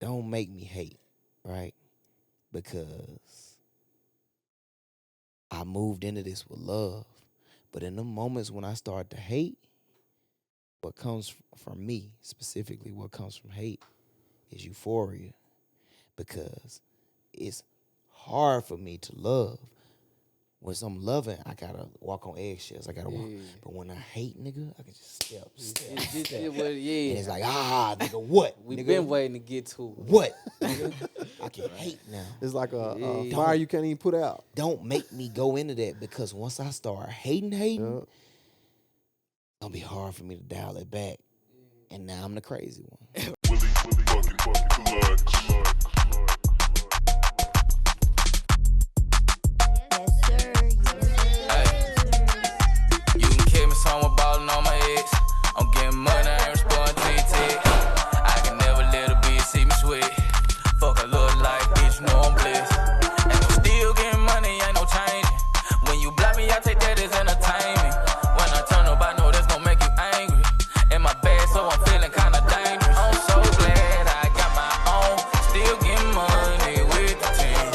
don't make me hate, right? Because I moved into this with love. But in the moments when I start to hate, what comes from me, specifically what comes from hate, is euphoria. Because it's hard for me to love. When I'm loving, I gotta walk on eggshells. I gotta walk. But when I hate, nigga, I can just step. And it's like, nigga, what? We nigga, been waiting to get to it. What? Nigga? I can hate now. It's like a fire you can't even put out. Don't make me go into that, because once I start hating, it's gonna be hard for me to dial it back. And now I'm the crazy one. Willie, fucking clutch. You can kill me somewhere ballin' on my ex. I'm getting money, I ain't responding to your text. I can never let a bitch see me sweat. Fuck a little life, bitch, you know I'm blessed. And I'm still getting money, ain't no changing. When you block me, I take that as entertainment. When I turn up, I know that's gonna make you angry. In my bag, so I'm feeling kinda dangerous. I'm so glad I got my own. Still getting money with the team.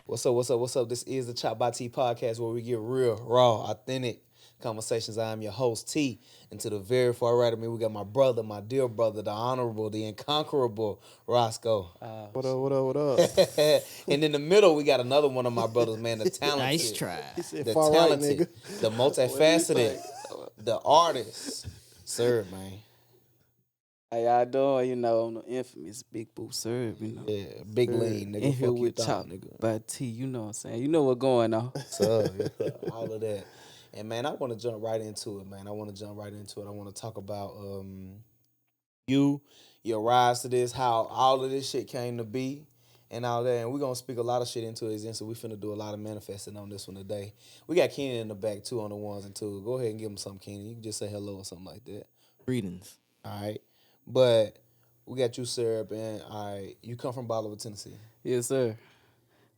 What's up? This is the ChoppedByT Podcast, where we get real, raw, authentic conversations. I am your host, T. And to the very far right of me, we got my brother, my dear brother, the honorable, the incomparable Roscoe. What up? And in the middle, we got another one of my brothers, man, the talented. Nice try. The far talented, right, the multifaceted, the artist. Sir, man. How y'all doing? You know, I'm the infamous Big Boo Serve, you know. Yeah, big lean, nigga. In here Fuck you with thought, nigga. ChoppedByT, you know what I'm saying? You know what's going on. So, all of that. And, man, I want to jump right into it, man. I want to talk about you, your rise to this, how all of this shit came to be, and all that. And we're going to speak a lot of shit into existence. So we finna do a lot of manifesting on this one today. We got Keenan in the back, too, on the ones and twos. Go ahead and give him something, Keenan. You can just say hello or something like that. Greetings. All right. But we got you, Syrup, and all right, you come from Bolivar, Tennessee. Yes, sir.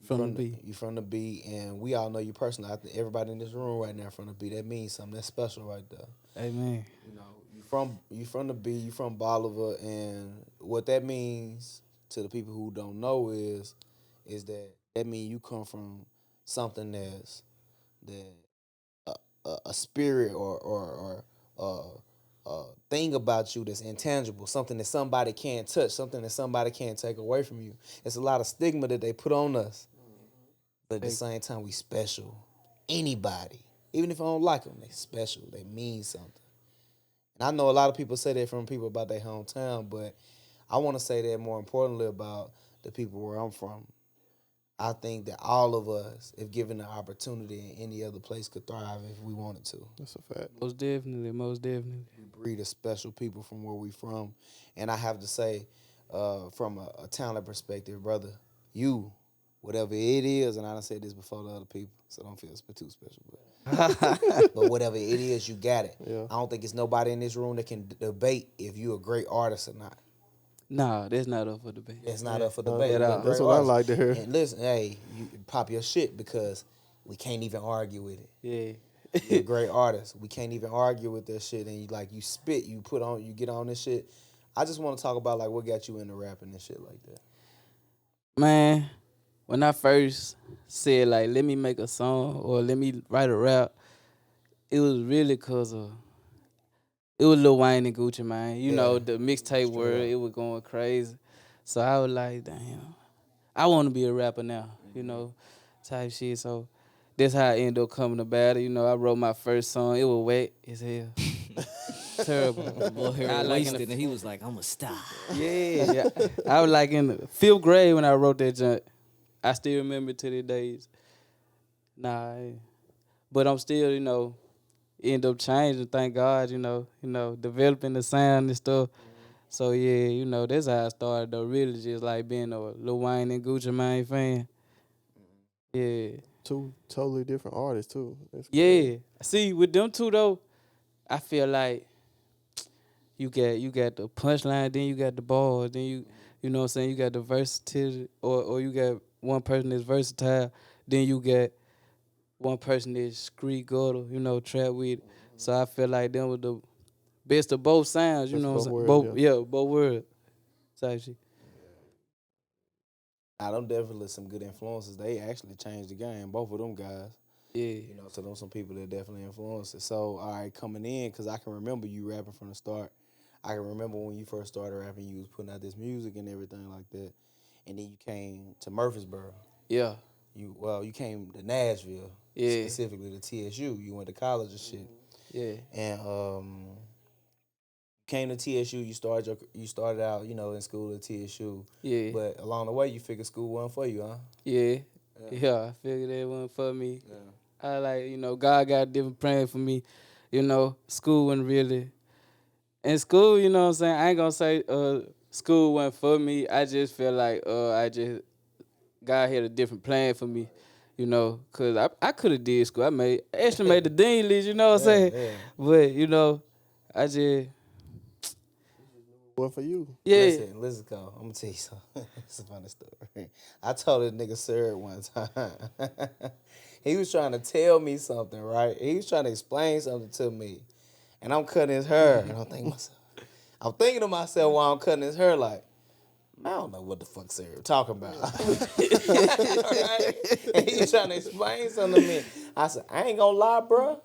From the B. You from the B, and we all know you personally. I think everybody in this room right now from the B. That means something. That's special right there. Amen. You know, you from the B, you from Bolivar, and what that means to the people who don't know is that means you come from something that's a spirit or thing about you that's intangible, something that somebody can't touch, something that somebody can't take away from you. It's a lot of stigma that they put on us, but at the same time, we special. Anybody, even if I don't like them, they special. They mean something. And I know a lot of people say that from people about their hometown, but I want to say that more importantly about the people where I'm from. I think that all of us, if given the opportunity in any other place, could thrive if we wanted to. That's a fact. Most definitely. We breed of special people from where we from. And I have to say, from a talent perspective, brother, you, whatever it is, and I done said this before to other people, so don't feel too special, but whatever it is, you got it. Yeah. I don't think it's nobody in this room that can debate if you a great artist or not. Nah, that's not up for debate. It's not up for debate. at all. That's what I like to hear. And listen, hey, you pop your shit because we can't even argue with it. Yeah. You're a great artist. We can't even argue with that shit. And you spit, you get on this shit. I just want to talk about like what got you into rapping and shit like that. Man, when I first said, like, let me make a song or let me write a rap, it was really because of, it was Lil Wayne and Gucci, man. You know, the mixtape world, it was going crazy. So I was like, damn, I want to be a rapper now, you know, type shit. So that's how I ended up coming about it. You know, I wrote my first song. It was wet as hell. Terrible. Boy, I I like wasted, and he was like, I'm a star. Yeah. I was like in the 5th grade when I wrote that junk. I still remember to the days. But I'm still, you know, end up changing, thank God, you know, developing the sound and stuff. So yeah, you know, that's how I started though, really just like being a Lil Wayne and Gucci Mane fan. Yeah. Two totally different artists too. That's Yeah. See, with them two though, I feel like you got the punchline, then you got the ball, then you know what I'm saying, you got the versatility, or you got one person that's versatile, then you got one person that's street gutter, you know, trap with it. So I feel like them was the best of both sounds. You Best know of what I'm both saying? worlds, Both, yeah, both worlds. Type shit. Nah, them definitely some good influences. They actually changed the game. Both of them guys. Yeah. You know, so those some people that definitely influenced it. So, all right, coming in, because I can remember you rapping from the start. I can remember when you first started rapping, you was putting out this music and everything like that. And then you came to Murfreesboro. Yeah. You came to Nashville, Yeah. specifically to TSU. You went to college and shit. Yeah. And came to TSU. You started out, you know, in school at TSU. Yeah. But along the way, you figured school wasn't for you, huh? Yeah. Yeah. I figured that wasn't for me. Yeah. I like, you know, God got a different plan for me. You know, school wasn't really. In school, you know what I'm saying? I ain't gonna say school wasn't for me. I just feel like God had a different plan for me. You know, cause I could have did school. Actually made the dean list, you know what I'm saying? Yeah. But, you know, I just What for you? yeah. Listen, Cole, I'm gonna tell you something. It's a funny story. I told this nigga Sir one time. He was trying to tell me something, right? He was trying to explain something to me. And I'm cutting his hair. And I'm thinking to myself while I'm cutting his hair, like, man, I don't know what the fuck Sir talking about. Right? And he was trying to explain something to me. I said, I ain't gonna lie, bro.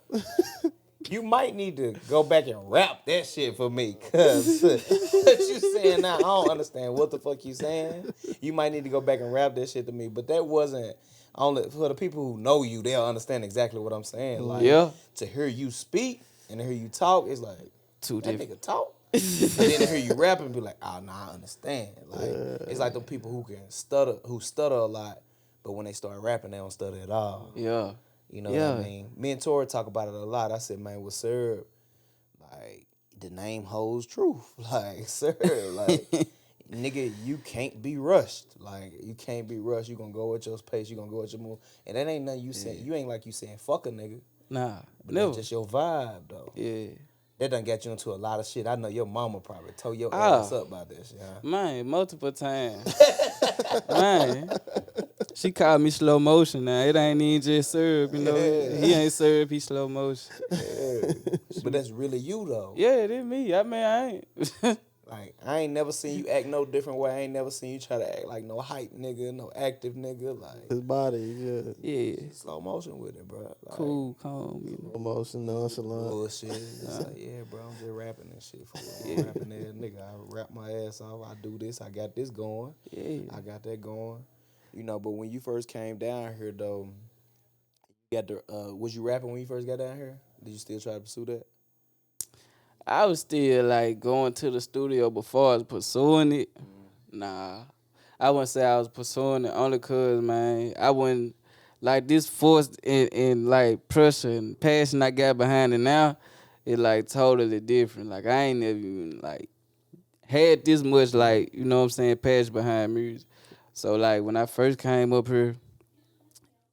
You might need to go back and rap that shit for me, cause what you saying now, I don't understand what the fuck you saying. You might need to go back and rap that shit to me, but that wasn't only for the people who know you. They'll understand exactly what I'm saying. Like, Yeah. to hear you speak and to hear you talk, it's like Too that different. nigga talk, and then to hear you rap and be like, oh no, I understand. Like it's like the people who stutter a lot, but when they start rapping, they don't stutter at all. Yeah. You know Yeah. what I mean? Me and Tori talk about it a lot. I said, man, with Sir, like, the name holds truth. Like, Sir, like, nigga, you can't be rushed. Like, you can't be rushed. You gonna go at your pace. You gonna go at your move. And that ain't nothing you saying. You ain't like you saying fuck a nigga. Nah. But Never. that's just your vibe, though. Yeah. That done get you into a lot of shit. I know your mama probably told your Ah. ass up about that shit, huh? Man, multiple times. Man. She called me slow motion now. It ain't even just Serb, you know. He ain't Serb, he slow motion. But that's really you, though. Yeah, it is me. I mean, I ain't. Like, I ain't never seen you act no different way. I ain't never seen you try to act like no hype nigga, no active nigga. Like, His body, yeah. Yeah. slow motion with it, bro. Like, Cool, calm, you know. Emotion, nonchalant. bullshit. It's like, yeah, bro, I'm just rapping and shit. I'm rapping that nigga. I rap my ass off. I do this. I got this going. Yeah. I got that going. You know, but when you first came down here, though, you got the, was you rapping when you first got down here? Did you still try to pursue that? I was still like going to the studio before I was pursuing it. Nah. I wouldn't say I was pursuing it only cause, man, I wouldn't like this force and like pressure and passion I got behind it now, it like totally different. Like I ain't never even like had this much like, you know what I'm saying, passion behind music. So like when I first came up here,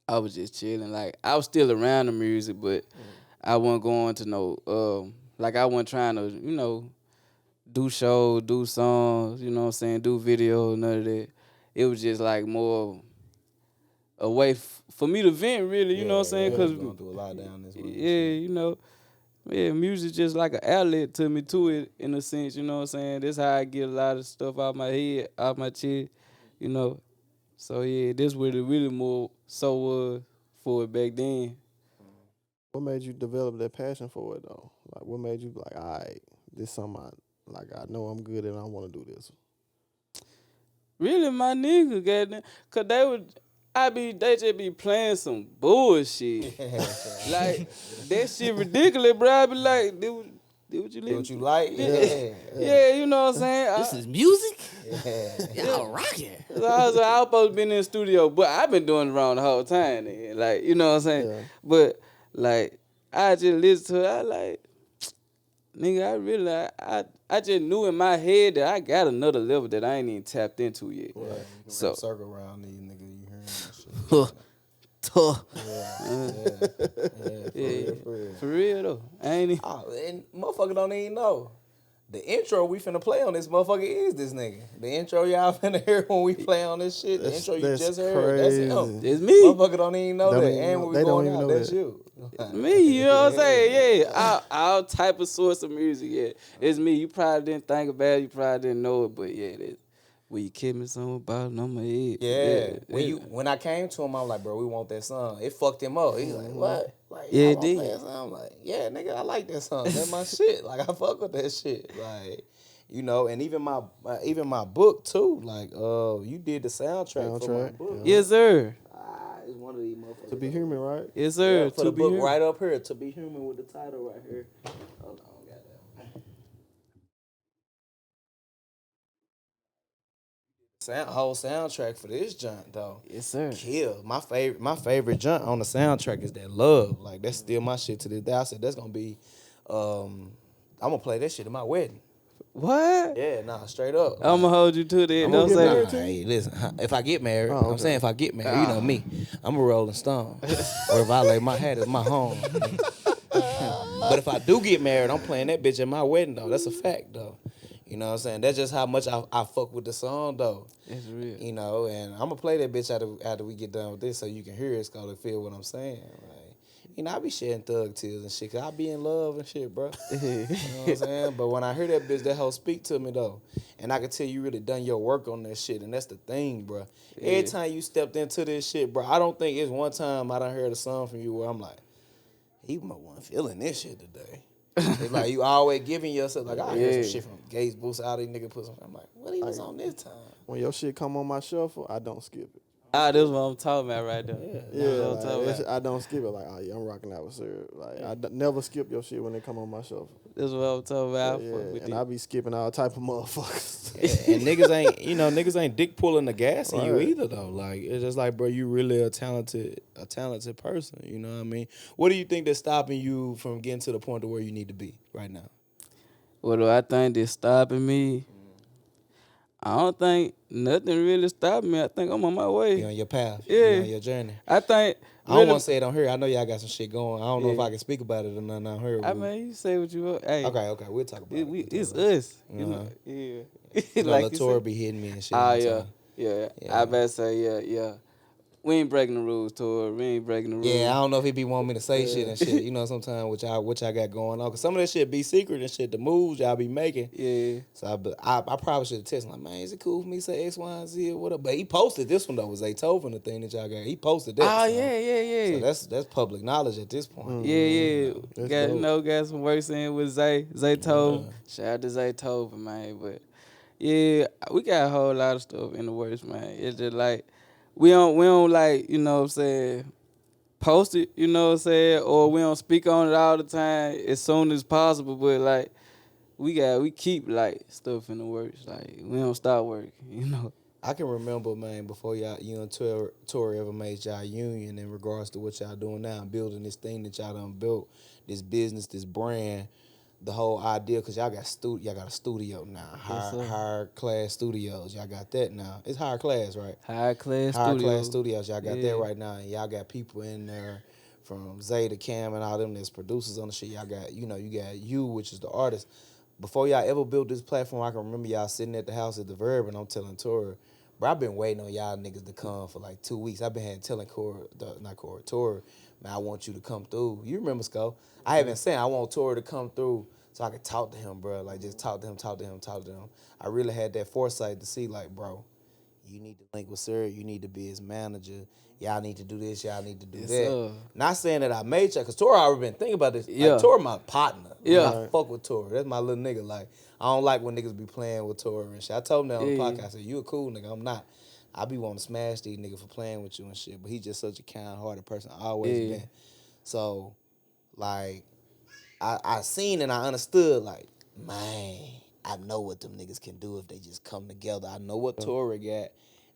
I was just chilling. Like I was still around the music, but I wasn't going to no like I wasn't trying to, you know, do shows, do songs, you know what I'm saying, do videos, none of that. It was just like more a way for me to vent, really, you know what I'm saying? Yeah, Cause going through a lot down this way. yeah, you know, yeah, music just like an outlet to me to it in a sense, you know what I'm saying? That's how I get a lot of stuff out my head, out my chest, you know. So yeah, this what it really more so was for it back then. What made you develop that passion for it though? Like, what made you be like, all right, this something I know I'm good and I want to do this. Really, my nigga, goddamn, cause they just be playing some bullshit. Like that shit ridiculous, bro. I be like, do what you Do what listen you to. like? Yeah. Yeah, you know what I'm saying. This is music? Yeah. Y'all rocking. I was supposed to be in the studio, but I've been doing it wrong the whole time. Nigga. Like, you know what I'm saying? Yeah. But like, I just listen to it. I like, nigga, I really, I just knew in my head that I got another level that I ain't even tapped into yet. Right. You can So- circle around these niggas, you hearing that shit. Huh. Tuh. Yeah, For real. for real though. I ain't even, Oh, and motherfucker don't even know. The intro we finna play on this motherfucker is this nigga. The intro y'all finna hear when we play on this shit. The intro you That's just heard, that's him. crazy. It's me. Motherfucker don't even know Don't that. even And know- when we they don't going even out, know that's that. you. Me, you know what I'm saying? Yeah, all type of source of music. Yeah, it's me. You probably didn't think about it. You probably didn't know it, but yeah, that when you kid me something about it on my head. Yeah. yeah. When I came to him, I'm like, bro, we want that song. It fucked him up. He's like, what? Like, Yeah, yeah, it want to did. play that song? I'm like, yeah, nigga, I like that song. That's my shit. Like, I fuck with that shit. Like, you know, and even my book too. Like, you did the soundtrack for my Soundtrack, book. yeah. Yes, sir. It's one of these motherfuckers. To be human, right? Yes, sir. Yeah, for to the be book here. right up here, To Be Human, with the title right here. Hold on, goddamn. Whole soundtrack for this joint though. Yes, sir. Kill. My favorite joint on the soundtrack is that Love. Like that's still my shit to this day. I said that's gonna be I'm gonna play that shit at my wedding. What? Yeah, nah, straight up. I'm gonna hold you to that. I'm Don't gonna say get that. married. Hey, listen, if I get married, Oh, I'm okay. saying if I get married, you know me, I'm a Rolling Stone. Or if I lay my hat at my home. But if I do get married, I'm playing that bitch at my wedding though. That's a fact though. You know what I'm saying? That's just how much I fuck with the song though. That's real. You know, and I'm gonna play that bitch after we get done with this so you can hear it, so to feel what I'm saying. Like, you know, I be shedding thug tears and shit, 'cause I be in love and shit, bro. You know what I'm saying? But when I hear that bitch, that hoe speak to me though. And I can tell you really done your work on that shit, and that's the thing, bro. Every time you stepped into this shit, bro, I don't think it's one time I done heard a song from you where I'm like, he wasn't feeling this shit today. It's like you always giving yourself, like, I heard some shit from Gates, Boost, all these niggas put some. I'm like, what he was on this time? When your shit come on my shuffle, I don't skip it. Ah, that's what I'm talking about right there. Yeah, That's what I'm like, talking that about. shit, I don't skip it. Like, oh yeah, I'm rocking out with Sir. Like, never skip your shit when it come on my shuffle. That's what I'm talking about. I Yeah, fuck with and it. I be skipping all type of motherfuckers. And niggas ain't dick pulling the gas in you Right. either though. Like it's just like, bro, you really a talented person. You know what I mean? What do you think that's stopping you from getting to the point to where you need to be right now? What do I think that's stopping me? I don't think nothing really stopping me. I think I'm on my way. You on your path? Yeah. You on your journey? I think. I don't really- want to say it on here. I know y'all got some shit going. I don't know if Yeah. I can speak about it or nothing on here. I mean, you say what you want. Hey, Okay, we'll talk about it. it's us. You know, Uh-huh. yeah. You know, like you Latour said. be hitting me and shit. Ah, all the yeah, time. yeah. Yeah. I better say, yeah. We ain't breaking the rules, Tor. We ain't breaking the rules. Yeah, I don't know if he be wanting me to say shit and shit. You know, sometimes what y'all got going on. Cause some of that shit be secret and shit. The moves y'all be making. Yeah. So I probably should have texted him, like, man, is it cool for me to say X, Y, and Z or whatever? But he posted this one though, was Zaytoven, the thing that y'all got. He posted that. Oh, so- yeah. So that's public knowledge at this point. Yeah. That's Got dope. got some work in with Zaytoven. Shout out to Zaytoven, man. But yeah, we got a whole lot of stuff in the works, man. It's just like we don't like, you know what I'm saying, post it, you know what I'm saying, or we don't speak on it all the time as soon as possible, but like we keep like stuff in the works. Like we don't stop working, you know. I can remember, man, before you and Tory ever made y'all union in regards to what y'all doing now, building this thing that y'all done built, this business, this brand, the whole idea, because y'all got a studio now, sir. higher class studios. Y'all got that now. It's higher class, right? High class Higher studio. class studios. Y'all got Yeah. that right now. And y'all got people in there from Zay to Cam and all them that's producers on the shit. Y'all got, you got you, which is the artist. Before y'all ever built this platform, I can remember y'all sitting at the house at the Verb, and I'm telling Tori, bro, I've been waiting on y'all niggas to come for like 2 weeks. I've been telling Tori, man, I want you to come through. You remember, Sco? I have been saying I want Tori to come through so I could talk to him, bro. Like, just talk to him. I really had that foresight to see, like, bro, you need to link with Sir. You need to be his manager. Y'all need to do this. Y'all need to do that. sir. Not saying that I made y'all, because Tori already been thinking about this. Yeah. Like, Tori my partner. Yeah. Like, I fuck with Tori. That's my little nigga. Like, I don't like when niggas be playing with Tori and shit. I told him that on the Yeah. podcast. I said, you a cool nigga. I'm not. I be wanting to smash these niggas for playing with you and shit. But he just such a kind-hearted person. I always Yeah. been. So, like, I seen and I understood, like, man, I know what them niggas can do if they just come together. I know what Tori got,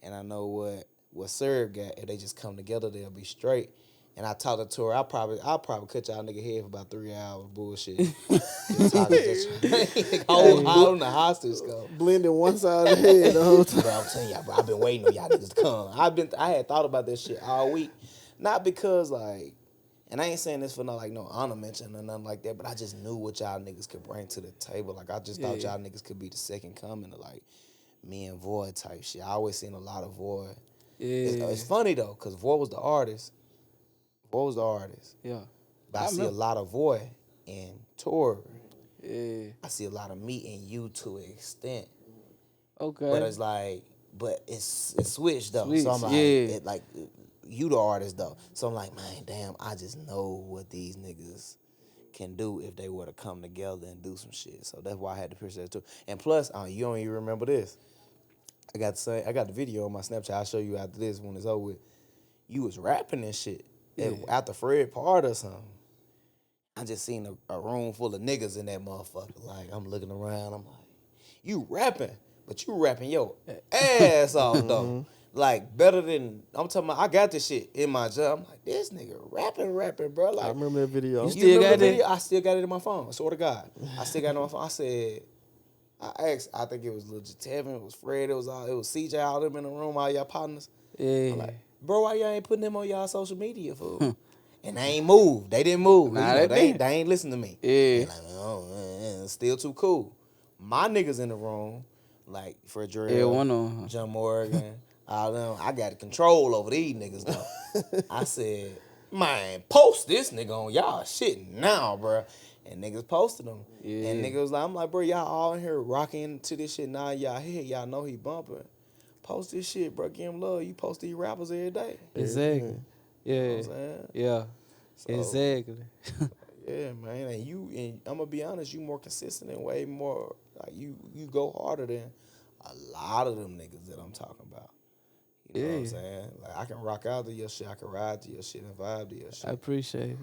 and I know what Serb got. If they just come together, they'll be straight. And I talked to Tori. I'll probably cut y'all nigga head for about 3 hours bullshit. Just talking, just hold the hostage, go. Blending one side of the head the whole time. Bro, I'm telling y'all, bro, I've been waiting on y'all niggas to come. I had thought about this shit all week. Not because, like, And I ain't saying this for no honor mention or nothing like that, but I just knew what y'all niggas could bring to the table. Like I just thought y'all niggas could be the second coming of like me and Void type shit. I always seen a lot of Void. Yeah. It's funny though, cause Void was the artist. Yeah. But I see a lot of Void in Tor. Yeah. I see a lot of me and you to an extent. Okay. But it's like, it's switched though. Switch, So I'm like, you the artist though. So I'm like, man, damn, I just know what these niggas can do if they were to come together and do some shit. So that's why I had to push that too. And plus, you don't even remember this. I got the video on my Snapchat. I'll show you after this when it's over with. You was rapping and shit after Fred part or something. I just seen a room full of niggas in that motherfucker. Like, I'm looking around, I'm like, you rapping, but you rapping your ass off, though. Like, better than, I'm talking about, I got this shit in my job. I'm like, this nigga rapping, bro. Like, I remember that video. you still remember got the that? video? I still got it in my phone, I swear to God. I still got it on my phone. I asked, I think it was legit Tevin, it was Fred, it was CJ, all them in the room, all y'all partners. Yeah. I'm like, bro, why y'all ain't putting them on y'all social media, fool? And they ain't moved. They didn't move. Nah, You know, they they ain't listen to me. Yeah. They like, oh, man, it's still too cool. My niggas in the room, like Frederick, Yeah, one of 'em. John Morgan, all them, I got control over these niggas, though. I said, man, post this nigga on y'all shit now, bro. And niggas posted them. Yeah. And niggas was like, I'm like, bro, y'all all in here rocking to this shit now. Y'all here. Y'all know he bumping. Post this shit, bro. Give him love. You post these rappers every day. Exactly. Yeah. You know what I'm saying? Yeah. So, Exactly. yeah, man. And I'm gonna be honest, you more consistent and way more like you go harder than a lot of them niggas that I'm talking about. You know what I'm saying? Like I can rock out to your shit, I can ride to your shit and vibe to your shit. I appreciate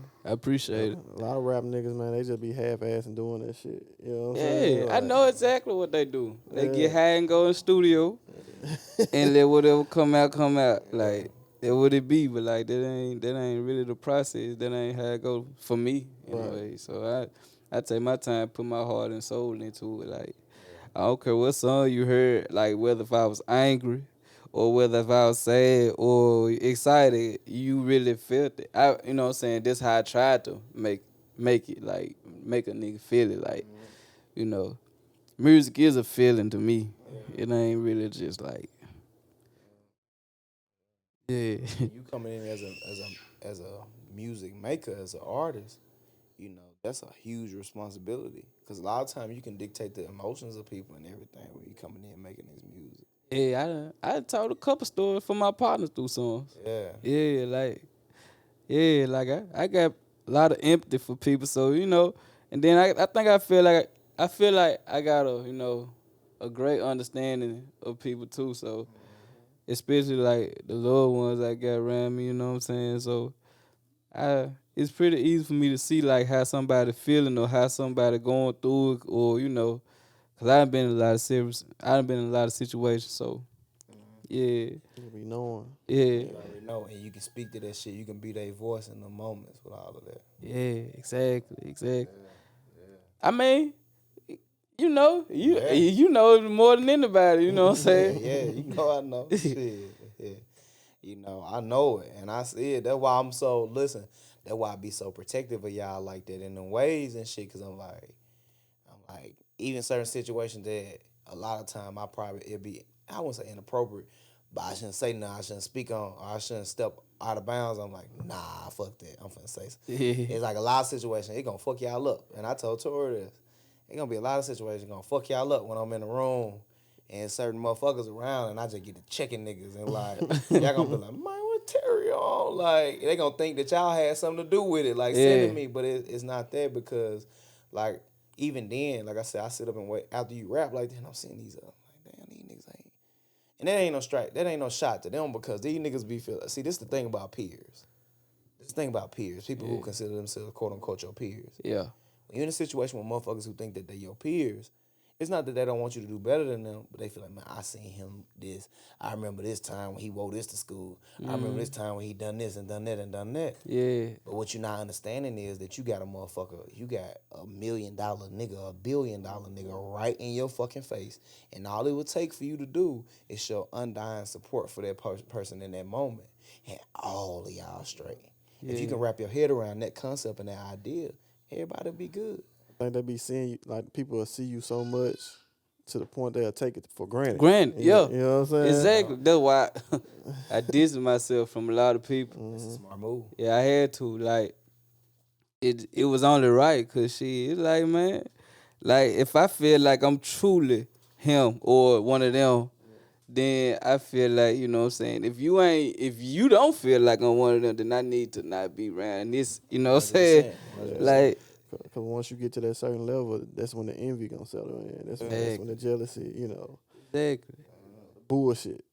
it. A lot of rap niggas, man, they just be half-assing doing that shit. You know what I'm Yeah, saying? I Like, know exactly what they do. They Yeah. get high and go in studio and let whatever come out. Like that what it be, but like that ain't really the process. That ain't how it go for me anyway. So I take my time, put my heart and soul into it. Like I don't care what song you heard, like whether if I was angry or whether if I was sad or excited, you really felt it. You know what I'm saying? That's how I tried to make it, like make a nigga feel it. Like, you know, music is a feeling to me. It ain't really just like, yeah. You coming in as a music maker, as an artist, you know, that's a huge responsibility. Because a lot of times you can dictate the emotions of people and everything when you coming in making this music. Yeah, I told a couple stories for my partners through songs. Yeah. Yeah, like I got a lot of empathy for people, so you know, and then I think I feel like I got a great understanding of people too, so especially like the loved ones I got around me, you know what I'm saying? So it's pretty easy for me to see like how somebody feeling or how somebody going through it, or you know, cause I've been in a lot of situations, so yeah, you be knowing. yeah. You already know, and you can speak to that shit. You can be their voice in the moments with all of that. Yeah, exactly. I mean, you know, you know more than anybody. You know what I'm saying? Yeah, you know I know. Shit. Yeah. You know, I know it, and I see it. That's why that's why I be so protective of y'all like that in the ways and shit, because I'm like, even certain situations that a lot of time it'd be, I wouldn't say inappropriate, but I shouldn't say nothing. I shouldn't speak on, or I shouldn't step out of bounds. I'm like, nah, fuck that. I'm finna say something. Yeah. It's like a lot of situations, it gonna fuck y'all up. And I told Tori this. It gonna be a lot of situations gonna fuck y'all up when I'm in the room and certain motherfuckers around, and I just get to checking niggas and like, y'all gonna be like, man, what Terry on? Like, they gonna think that y'all had something to do with it, like sending me, but it's not that, because like, even then, like I said, I sit up and wait after you rap like that, and I'm seeing these up. Like, damn, these niggas ain't. And that ain't no strike. That ain't no shot to them, because these niggas be feeling. See, this is the thing about peers. This is the thing about peers. People who consider themselves quote unquote your peers. Yeah. When you're in a situation with motherfuckers who think that they're your peers, it's not that they don't want you to do better than them, but they feel like, man, I seen him this. I remember this time when he wore this to school. I remember this time when he done this and done that and done that. Yeah. But what you're not understanding is that you got a motherfucker, you got $1 million nigga, $1 billion nigga right in your fucking face. And all it would take for you to do is show undying support for that person in that moment. And all of y'all straight. If you can wrap your head around that concept and that idea, everybody will be good. I think they be seeing you, like people will see you so much to the point they'll take it for granted. Granted, You yeah. know what I'm saying? Exactly. That's why I distance myself from a lot of people. That's a smart move. Yeah, I had to. Like, it was only right because it's like, man, like if I feel like I'm truly him or one of them, then I feel like, you know what I'm saying, if you don't feel like I'm one of them, then I need to not be around this, you know what I'm saying? 100%. Like, Because once you get to that certain level, that's when the envy gonna settle in. That's when the jealousy, exactly. bullshit.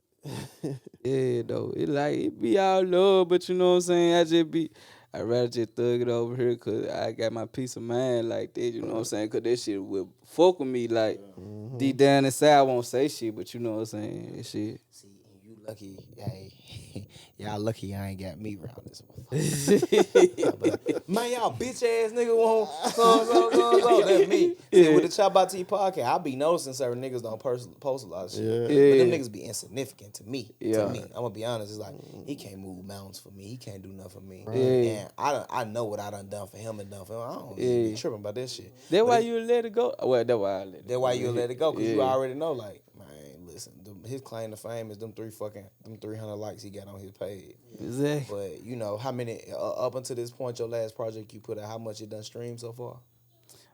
Yeah, though. It be all love, but you know what I'm saying? I'd rather just thug it over here because I got my peace of mind like that, you know what I'm saying? Because that shit will fuck with me, like, deep down inside, I won't say shit, but you know what I'm saying? That shit. See, you lucky. Hey, y'all lucky I ain't got me around this motherfucker. Man, y'all bitch ass nigga won't so. That's me. See, with the ChoppedByT Podcast, I be noticing certain niggas don't post a lot of shit. Yeah. But them niggas be insignificant to me. Yeah. To me. I'm gonna be honest. It's like he can't move mountains for me. He can't do nothing for me. Yeah. And I know what I done for him and done for him. I don't be tripping about that shit. That's why you let it go? Well, that's why I let it go. That's why you let it go, because you Yeah. already know, like, man, listen, his claim to fame is them 300 likes he got on his page. Exactly. But you know how many up until this point, your last project you put out, how much it done streamed so far?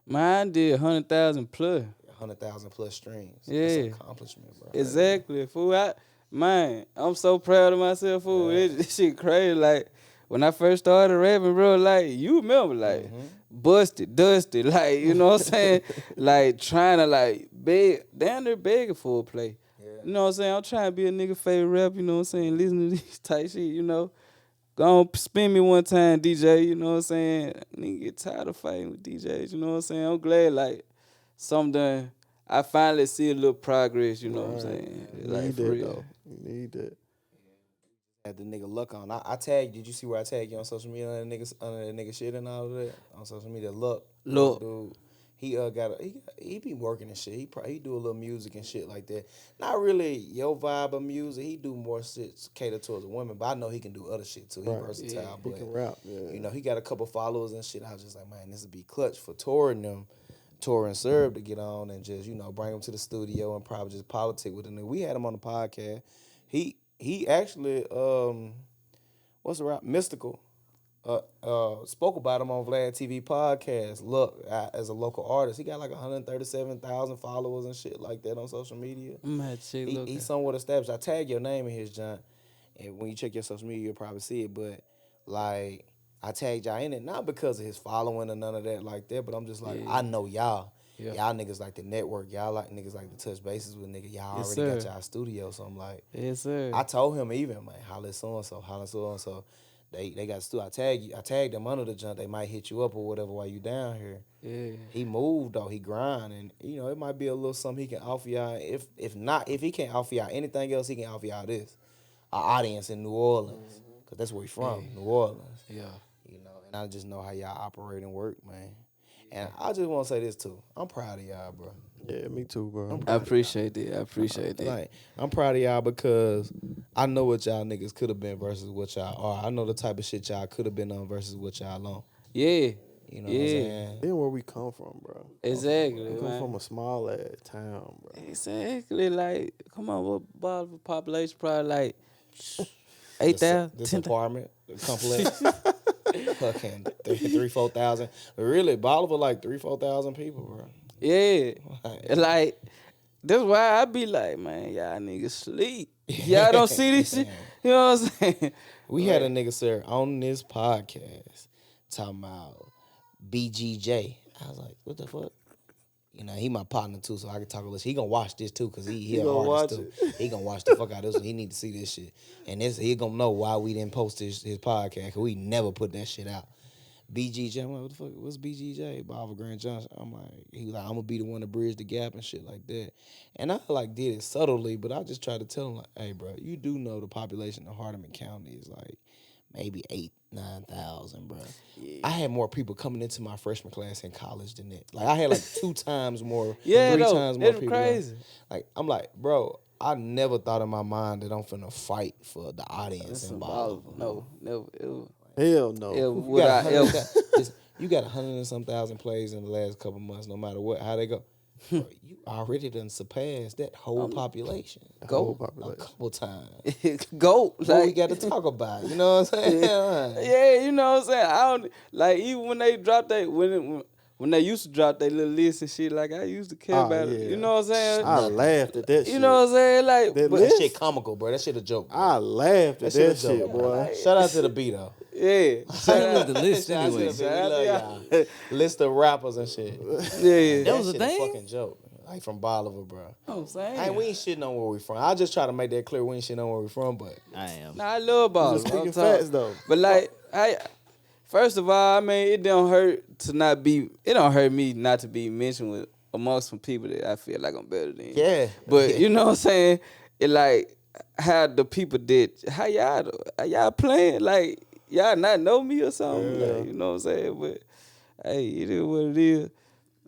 Mine did 100,000 plus. 100,000 plus streams. Yeah. That's an accomplishment, bro. Exactly, fool. I'm so proud of myself, fool. This shit crazy. Like, when I first started rapping, bro, like, you remember, like, busted, dusted, like, you know what I'm saying? Like, trying to, like, beg, down there begging for a play. Yeah. You know what I'm saying? I'm trying to be a nigga favorite rap, you know what I'm saying? Listen to these type shit, you know? Go on, spin me one time, DJ, you know what I'm saying? Nigga get tired of fighting with DJs, you know what I'm saying? I'm glad, like, I finally see a little progress, you know what I'm saying? You Like, need for that, real. though. You need that. Had the nigga Luck on. I tagged. Did you see where I tagged you on social media under the nigga shit and all of that on social media? Luck, dude. He he be working and shit. He do a little music and shit like that. Not really your vibe of music. He do more shit catered towards the women, but I know he can do other shit too. He versatile. He But can rap, yeah. you know, he got a couple followers and shit. I was just like, man, this would be clutch for touring Serve to get on and just, you know, bring him to the studio and probably just politic with him. We had him on the podcast. He actually what's the rap? Mystical. Spoke about him on Vlad TV Podcast. Look, as a local artist, he got like 137,000 followers and shit like that on social media. I'm gonna have to check look. He's somewhat established. I tag your name in his junk, and when you check your social media, you'll probably see it. But like, I tagged y'all in it not because of his following or none of that like that, but I'm just like, I know y'all. Yeah. Y'all niggas like the network. Y'all like niggas like to touch bases with niggas. Y'all Yes, already got sir. y'all studio, so I'm like, Yes, sir. I told him even, man, holla at so-and-so, holla at so-and-so. They got studio. I tagged them under the junk. They might hit you up or whatever while you down here. Yeah. He moved though. He grind, and you know it might be a little something he can offer y'all. If he can't offer y'all anything else, he can offer y'all this, our audience in New Orleans, cause that's where he from, New Orleans. Yeah. You know, and I just know how y'all operate and work, man. And I just want to say this too. I'm proud of y'all, bro. Yeah, me too, bro. I appreciate that. Like, I'm proud of y'all because I know what y'all niggas could have been versus what y'all are. I know the type of shit y'all could have been on versus what y'all on. Yeah. You know what I'm saying? Then where we come from, bro. Exactly, We come man. from a small ass town, bro. Exactly. Like, come on, what Bolivar population probably like 8,000, This 10,000. apartment complex. Fucking 3,000-4,000. But really, Bolivar like 3,000-4,000 people, bro. Yeah. Like, that's why I be like, man, y'all niggas sleep. Y'all don't see this shit. You know what I'm saying? We had a nigga, sir, on this podcast talking about BGJ. I was like, what the fuck? You know, he my partner too, so I can talk a little shit. He gonna watch this too, cause he an gonna artist watch too. He gonna watch the fuck out of this one. He need to see this shit. And he gonna know why we didn't post his podcast, cause we never put that shit out. BGJ, I'm like, what the fuck? What's BGJ? Bolivar Grand Junction. I'm like, he was like, I'm gonna be the one to bridge the gap and shit like that. And I like did it subtly, but I just tried to tell him like, hey, bro, you do know the population of Hardeman County is like maybe 8,000-9,000, bro. Yeah. I had more people coming into my freshman class in college than that. Like I had like 2 times more, 3 times more it's people. crazy. Like I'm like, bro, I never thought in my mind that I'm finna fight for the audience in Bolivar. No, never. Ever. Hell no. Yeah, You would got I 100 ever? listen, you got 100 and some thousand plays in the last couple months, no matter how they go. Bro, you already done surpassed that whole population Whole Go. a population. couple times. Go. What we got to talk about? You know what I'm saying? Yeah, you know what I'm saying. I don't like even when they drop that when they used to drop their little list and shit. Like I used to care Oh, about it. yeah. You know what I'm saying? I laughed at that shit. You know what I'm saying? Like, That but That list? shit comical, bro. That shit a joke. Bro. I laughed at shit that a joke, shit, boy. Shout out to the B though. yeah, How was the list Shout out to anyway? the B. We Shout out to love y'all. List of rappers and shit. yeah. That was a shit thing? A fucking joke. Like from Bolivar, bro. You know what I'm saying? Hey, we ain't shitting on where we from. I just try to make that clear. We ain't shitting on where we from, but I am. Nah, I love balls. Just speaking facts though. But like, first of all, I mean, it don't hurt to not be. It don't hurt me not to be mentioned with amongst some people that I feel like I'm better than. yeah. But you know what I'm saying? It like how the people did. How y'all playing? Like y'all not know me or something? Yeah. Like, you know what I'm saying? But hey, it is what it is.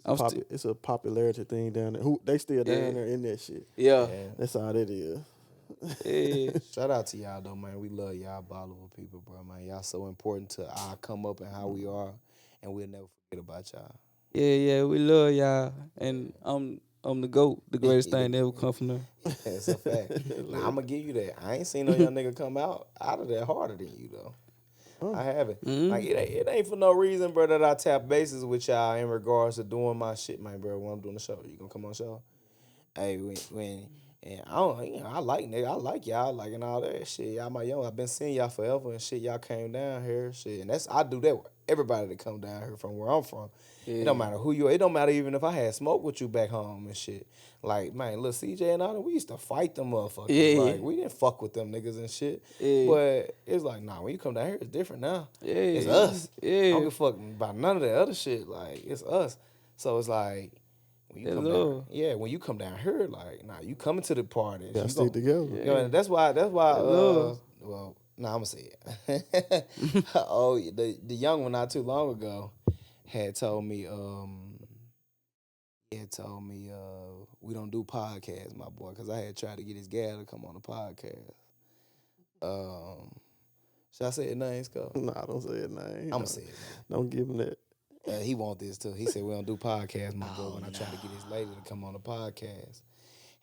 I'm still, It's a popularity thing down there. They still down Yeah. there in that shit. yeah. That's all that is. Yeah. Shout out to y'all though, man. We love y'all Bolivar people, bro, man. Y'all so important to our come up and how we are, and we'll never forget about y'all. Yeah, we love y'all, and I'm the GOAT, the greatest thing that ever come from there. That's a fact. Now, I'm gonna give you that. I ain't seen no young nigga come out of that harder than you though. I haven't. Like it ain't for no reason, bro, that I tap bases with y'all in regards to doing my shit, man, bro. When I'm doing the show, you gonna come on the show? Hey, when and I don't, I like nigga, I like y'all, like and all that shit. Y'all my young, I've been seeing y'all forever and shit. Y'all came down here, shit, and I do that with everybody that come down here from where I'm from. It don't matter who you are. It don't matter even if I had smoke with you back home and shit. Like, man, little CJ and all that, we used to fight them motherfuckers. Yeah. Like, we didn't fuck with them niggas and shit. Yeah. But it's like, nah, when you come down here, it's different now. Yeah. It's us. I Yeah. don't give a fuck about none of that other shit. Like, it's us. So it's like, when you come Hello. down, when you come down here, like, nah, you coming to the party. Y'all You stick together. you know, and that's why, Hello. well, nah, I'm gonna say it. Oh, the young one not too long ago had told me, we don't do podcasts, my boy, because I had tried to get his gal to come on the podcast. Should I say his name, Scott? Nah, don't say it name. I'm gonna say it. Don't give him that. He want this too. He said we don't do podcasts, my boy. When I tried to get his lady to come on the podcast,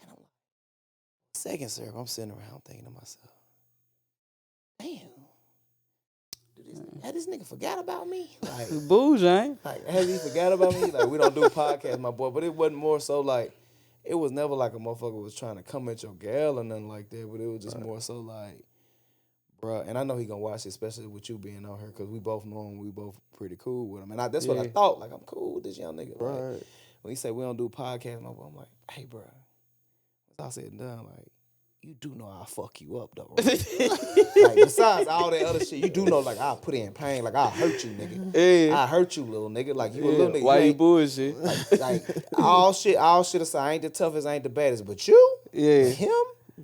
and I'm like, second serve, I'm sitting around thinking to myself, damn, had this nigga forgot about me? Like, Booze, ain't? like has he forgot about me? Like, we don't do podcasts, my boy. But it wasn't more so like, it was never like a motherfucker was trying to come at your gal or nothing like that. But it was just more so like, bruh, and I know he gonna watch it, especially with you being out here, because we both know him. We both pretty cool with him. And that's what I thought. Like, I'm cool with this young nigga. Like, Right. when he said we don't do podcasts, my boy, I'm like, hey, bruh, what's all said and done, like, you do know I'll fuck you up, though, right? Like, besides all that other shit, you do know, like, I'll put in pain. Like, I'll hurt you, nigga. Yeah. I'll hurt you, little nigga. Like, you a little nigga. Why you ain't- bullshit? like all shit aside, I ain't the toughest, I ain't the baddest, but you, Yeah. him,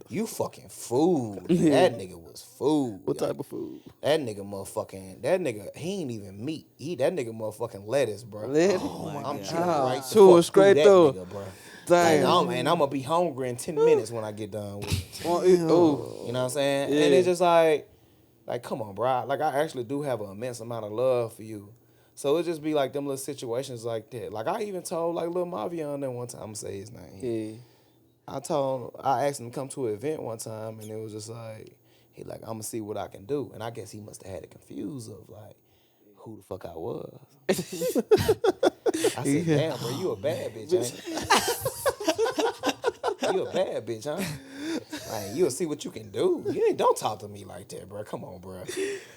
you fucking fool. That nigga was fool. What type of food? That nigga, he ain't even meat. That nigga motherfucking lettuce, bro. Lettuce? I'm trying God. right the Chew it fuck straight through through. that nigga, bro. Damn. Like, I'm gonna be hungry in 10 minutes when I get done with it. Oh, You know what I'm saying? Yeah. And it's just like, come on, bro. Like, I actually do have an immense amount of love for you. So it just be like them little situations like that. Like, I even told like Lil Mavion that one time, I'm gonna say his name. yeah. I asked him to come to an event one time, and it was just like, he like, I'm gonna see what I can do. And I guess he must have had it confused of like, who the fuck I was. I said, damn, bro, you a bad bitch, ain't you? You a bad bitch, huh? Like, you'll see what you can do. Don't talk to me like that, bro. Come on, bro.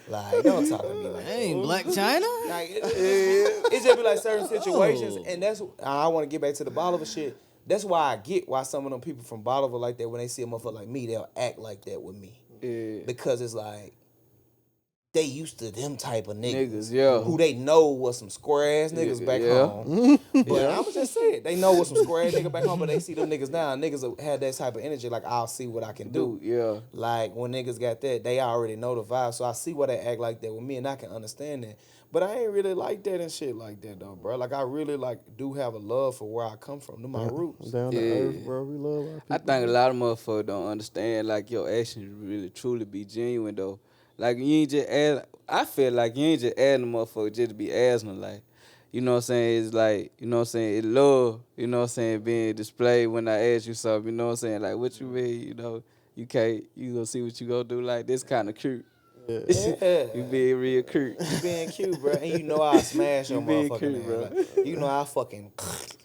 Like, don't talk to me like that. Dang, Black China? Like, it just be like certain situations, and that's, I want to get back to the Bolivar shit. That's why I get why some of them people from Bolivar like that, when they see a motherfucker like me, they'll act like that with me. Yeah. Because it's like, they used to them type of niggas. Yeah. Who they know was some square ass niggas back Yeah. home. But I'ma just say it. They know was some square ass nigga back home, but they see them niggas now. Niggas had that type of energy, like, I'll see what I can do. Yeah. Like, when niggas got that, they already know the vibe. So I see why they act like that with me, and I can understand that. But I ain't really like that and shit like that, though, bro. Like, I really, like, do have a love for where I come from, to my roots. Down to Yeah. earth, bro. We love our people. I think a lot of motherfuckers don't understand, like, your actions really truly be genuine, though. Like you ain't just add. I feel like you ain't just adding a motherfucker just to be asking like. You know what I'm saying? It's like, you know what I'm saying? It's love, you know what I'm saying, being displayed when I ask you something, you know what I'm saying? Like, what you mean, you know, you can't, you gonna see what you gonna do, like, this kind of cute. Yeah. You being real cute. You being cute, bro. And you know I smash your You being motherfucking cute, ass. bro. Like, you know I fucking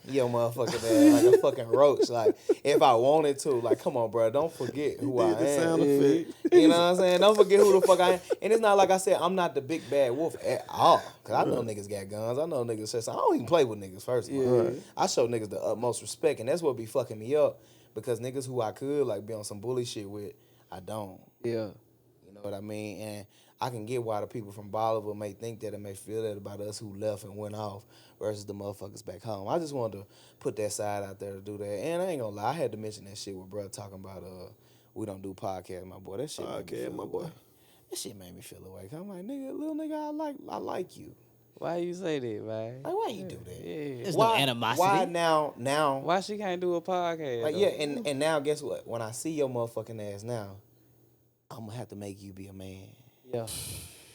your motherfucking ass like a fucking roach. Like, if I wanted to. Like, come on, bro. Don't forget who I Did the am. sound effect. You know what I'm saying? Don't forget who the fuck I am. And it's not like I said, I'm not the big bad wolf at all. Because I know niggas got guns. I know niggas say something. I don't even play with niggas, first of all. I show niggas the utmost respect. And that's what be fucking me up. Because niggas who I could, like, be on some bully shit with, I don't. Yeah. You know what I mean? And I can get why the people from Bolivar may think that and may feel that about us who left and went off versus the motherfuckers back home. I just wanted to put that side out there to do that. And I ain't gonna lie, I had to mention that shit with bruh talking about we don't do podcast, my boy. That shit made me Podcast, feel my boy. away. That shit made me feel away. Cause I'm like, nigga, little nigga, I like you. Why you say that, man? Like, why you do that? Yeah. There's no animosity. Why now? Why she can't do a podcast? Like, though? yeah, and now guess what? When I see your motherfucking ass now, I'm gonna have to make you be a man. Yeah.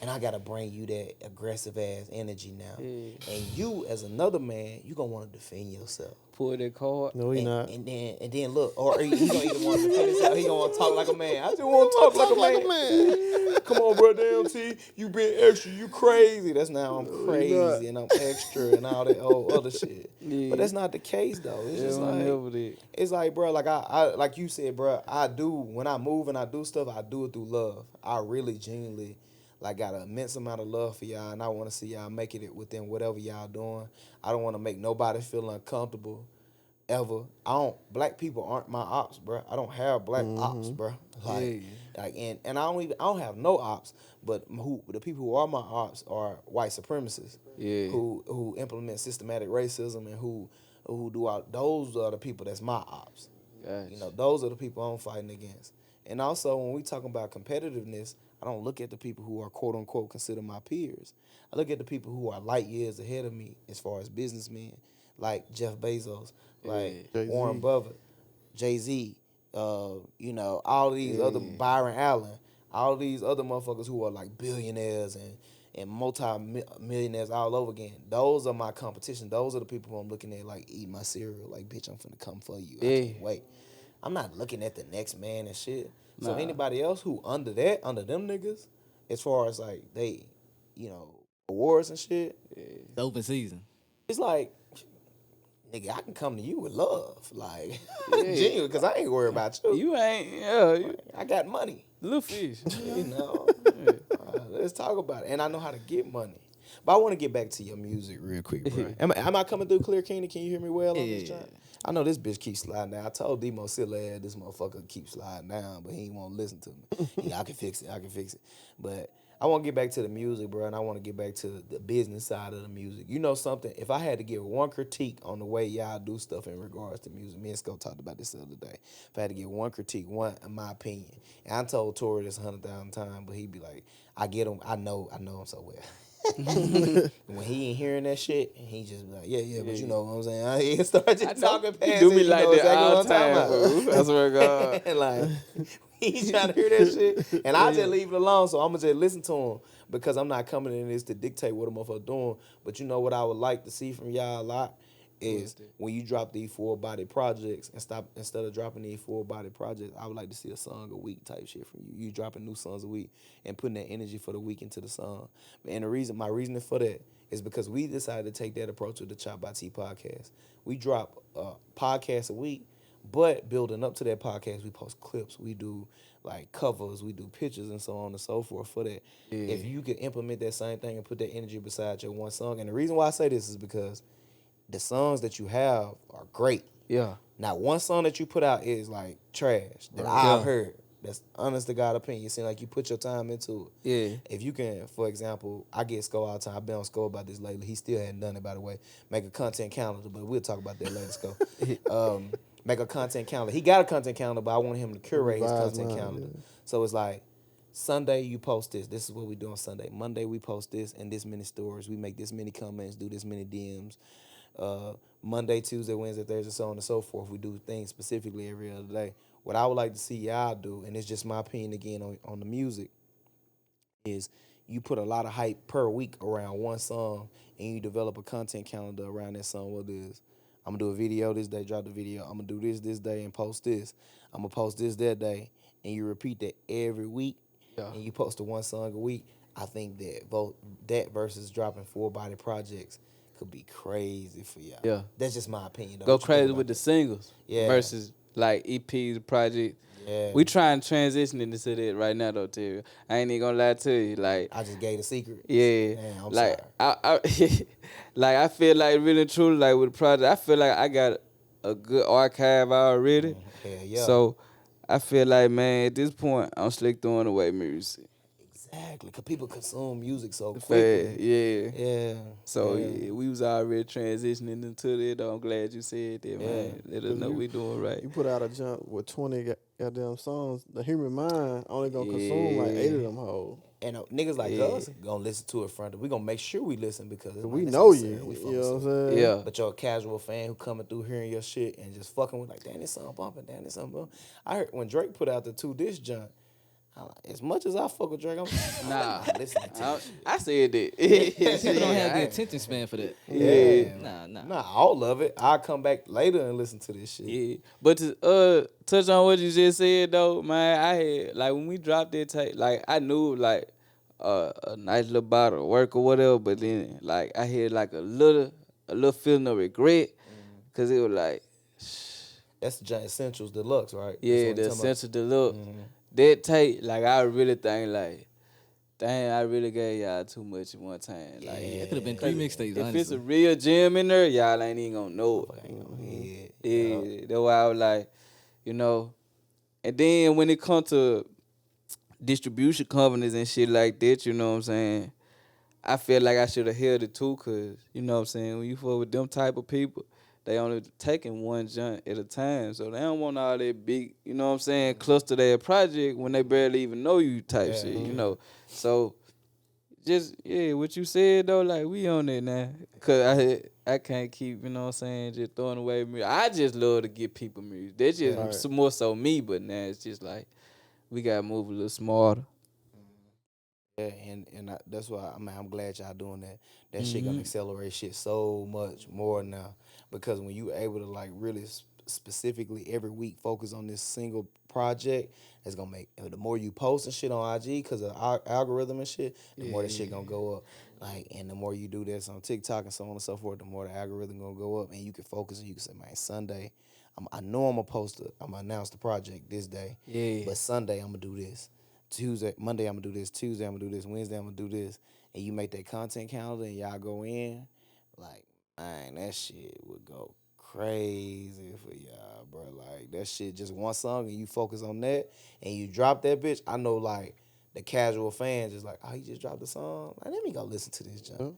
And I gotta bring you that aggressive ass energy now. Yeah. And you, as another man, you gonna want to defend yourself. Pull that card. No, he and, not. And then look, or he gonna either want to defend himself, he gonna want to talk like a man. I just want to talk like a man. Come on, bro, damn T, you been extra, you crazy. That's now I'm crazy and I'm extra and all that old other shit. Yeah. But that's not the case though. It's just like it's like, bro, like I like you said, bro. I do when I move and I do stuff, I do it through love. I really genuinely. Like, got an immense amount of love for y'all, and I want to see y'all making it within whatever y'all doing. I don't want to make nobody feel uncomfortable, ever. Black people aren't my ops, bro. I don't have black ops, bro. Like, and I don't have no ops, but the people who are my ops are white supremacists, who implement systematic racism and who do all. Those are the people that's my ops. Gotcha. You know, those are the people I'm fighting against. And also, when we talking about competitiveness, I don't look at the people who are quote unquote considered my peers. I look at the people who are light years ahead of me as far as businessmen, like Jeff Bezos, like Jay-Z. Warren Buffett, Jay-Z, you know, all these other Byron Allen, all these other motherfuckers who are like billionaires and multi-millionaires all over again. Those are my competition. Those are the people who I'm looking at like eat my cereal. Like, bitch, I'm finna come for you. I can't wait. I'm not looking at the next man and shit. So anybody else who under them niggas, as far as like they, you know, awards and shit, It's open season. it's like, nigga, I can come to you with love, like, genuine, because I ain't worried about you. You ain't, I got money, little fish. you know. Let's talk about it, and I know how to get money. But I want to get back to your music real quick, bro. Am I coming through clear, Keenan? Can you hear me well on this track? I know this bitch keeps sliding down. I told Demo Silla this motherfucker keeps sliding down, but he ain't want to listen to me. Yeah, I can fix it. But I want to get back to the music, bro, and I want to get back to the business side of the music. You know something? If I had to give one critique on the way y'all do stuff in regards to music, me and Sco talked about this the other day. If I had to give one critique, one in my opinion, and I told Tori this 100,000 times, but he'd be like, I get him. I know him so well. When he ain't hearing that shit, he just be like, yeah, but you know what I'm saying? He start just talking past He do me it, like you know that exactly all what the I'm time, talking bro. I swear to God. about. Like, he's trying to hear that shit, and I just leave it alone, so I'm going to just listen to him because I'm not coming in this to dictate what a motherfucker doing. But you know what I would like to see from y'all a lot is when you drop these full-body projects instead of dropping these full-body projects, I would like to see a song a week type shit from you. You dropping new songs a week and putting that energy for the week into the song. And my reasoning for that is because we decided to take that approach with the ChoppedByT Podcast. We drop a podcast a week, but building up to that podcast, we post clips. We do like covers, we do pictures and so on and so forth for that. If you could implement that same thing and put that energy beside your one song, and the reason why I say this is because the songs that you have are great. Yeah. Now, one song that you put out is like trash that I've heard. That's honest to God opinion. It seems like you put your time into it. Yeah. If you can, for example, I get Sko all the time. I've been on Sko about this lately. He still hadn't done it, by the way. Make a content calendar, but we'll talk about that later, Sko. Make a content calendar. He got a content calendar, but I want him to curate his content calendar. So it's like, Sunday you post this. This is what we do on Sunday. Monday we post this and this many stories. We make this many comments, do this many DMs. Monday, Tuesday, Wednesday, Thursday, so on and so forth. We do things specifically every other day. What I would like to see y'all do, and it's just my opinion again on the music, is you put a lot of hype per week around one song, and you develop a content calendar around that song. What it is? I'm gonna do a video this day, drop the video. I'm gonna do this day and post this. I'm gonna post this that day, and you repeat that every week, and you post one song a week. I think that versus dropping full body projects could be crazy for y'all. Yeah. That's just my opinion. Though. Go What you think crazy about with the that? singles Yeah. versus like EPs, project. Yeah. We trying to transition into that right now though, Terry. I ain't even gonna lie to you. Like, I just gave the secret. yeah, Damn, I'm like sorry. I like I feel like really and truly like with the project, I feel like I got a good archive already. Hell yeah. So I feel like, man, at this point, I'm slick throwing away music. Exactly, because people consume music so Fast, quickly. yeah. Yeah. So yeah. yeah, we was already transitioning into that. Though. I'm glad you said that, man. Let us know we doing right. You put out a jump with 20 goddamn songs. The human mind only gonna consume like 8 of them hoes. And niggas like us gonna listen to it front. We gonna make sure we listen because it's We like, know this you. necessary. We You fuck know what I'm with it. saying? Yeah. But you're a casual fan who coming through hearing your shit and just fucking with like, damn, this song bumping, damn, this song bumping. I heard when Drake put out the 2 disc junk, as much as I fuck with Drake, I'm not listening to it. I said that. People don't have the attention span for that. Yeah. Nah. Nah, all of it. I'll come back later and listen to this shit. Yeah, but to touch on what you just said though, man, I had like when we dropped that tape, like I knew like a nice little bottle of work or whatever, but then like I had like a little feeling of regret, cause it was like, That's the Giant Essentials Deluxe, right? That's yeah, what the you're talking about? essential to look. That tape, like I really think like, dang, I really gave y'all too much at one time. Like, That could have been 3 mixtapes, if it's honestly. a real gem in there, y'all ain't even gonna know it. Yeah, that's why I was like, you know. And then when it comes to distribution companies and shit like that, you know what I'm saying, I feel like I should have held it too, cause you know what I'm saying, when you fuck with them type of people, they only taking one junk at a time, so they don't want all that big, you know what I'm saying, cluster their project when they barely even know you type shit, you know. So just what you said though, like we on it now, cause I can't keep, you know what I'm saying, just throwing away music. I just love to give people music. That's just more so me, but now it's just like we gotta move a little smarter. Yeah, and that's why I'm glad y'all doing that. That shit gonna accelerate shit so much more now, because when you able to like really specifically every week focus on this single project, it's gonna make the more you post and shit on IG because of our algorithm and shit, the more that shit gonna go up. Like, and the more you do this on TikTok and so on and so forth, the more the algorithm gonna go up, and you can focus and you can say, man, Sunday, I know I'm gonna announce the project this day, but Sunday I'm gonna do this. Monday I'm gonna do this. Tuesday I'm gonna do this. Wednesday I'm gonna do this. And you make that content calendar and y'all go in, like, man, that shit would go crazy for y'all, bro. Like, that shit just one song and you focus on that and you drop that bitch. I know, like, the casual fans just like, oh, he just dropped the song. Like, let me go listen to this junk.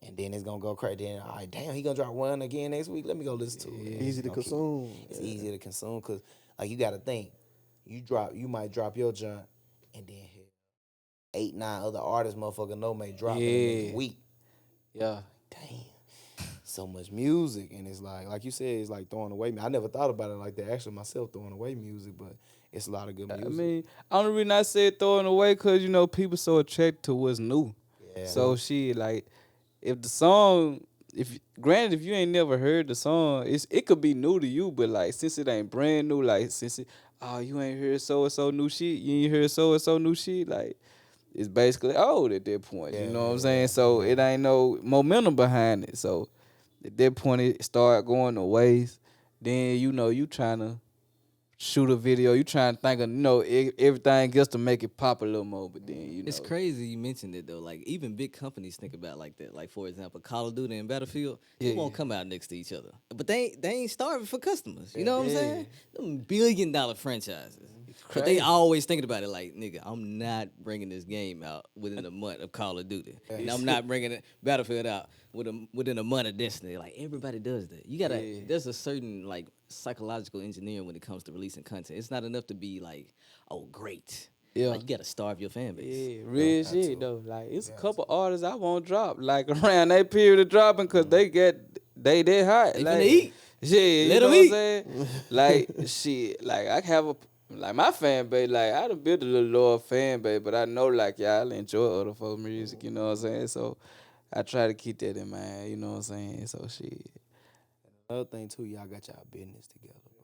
And then it's gonna go crazy. Then, all right, damn, he gonna drop one again next week. Let me go listen to it. Easy to consume. It's easier to consume because, like, you gotta think. You might drop your junk and then hit 8, 9 other artists motherfucker know may drop in the next week. Yeah. Damn. So much music. And it's like you said, it's like throwing away. I never thought about it like that, actually, myself, throwing away music, but it's a lot of good music. I mean, only reason I said throwing away because, you know, people so attracted to what's new. Yeah. So, shit, like, if the song, granted, if you ain't never heard the song, it could be new to you, but, like, since it ain't brand new, like, you ain't heard so-and-so new shit, you ain't heard so-and-so new shit, like, it's basically old at that point, you know what I'm saying? So, it ain't no momentum behind it. So, at that point, it start going to waste. Then, you know, you trying to shoot a video, you trying to think of, you know, everything else to make it pop a little more, but then, you know. It's crazy you mentioned it, though. Like, even big companies think about it like that. Like, for example, Call of Duty and Battlefield, they won't come out next to each other. But they ain't starving for customers. You know what I'm saying? Them $1 billion franchises. But they always thinking about it like, nigga, I'm not bringing this game out within a month of Call of Duty. And I'm not bringing Battlefield out within a month of Destiny. Like, everybody does that. You gotta, there's a certain, like, psychological engineering when it comes to releasing content. It's not enough to be like, oh, great. Yeah. Like, you gotta starve your fan base. Yeah, real shit, though. Like, it's a couple artists I won't drop, like, around that period of dropping, because they that hot. They like, finna eat. Yeah, Let you know them what I'm eat. saying? Like, shit, like, I have Like my fan base, like I done built a little loyal fan base, but I know like y'all enjoy other folk music, you know what I'm saying? So I try to keep that in mind, you know what I'm saying? So shit. Another thing too, y'all got y'all business together, bro.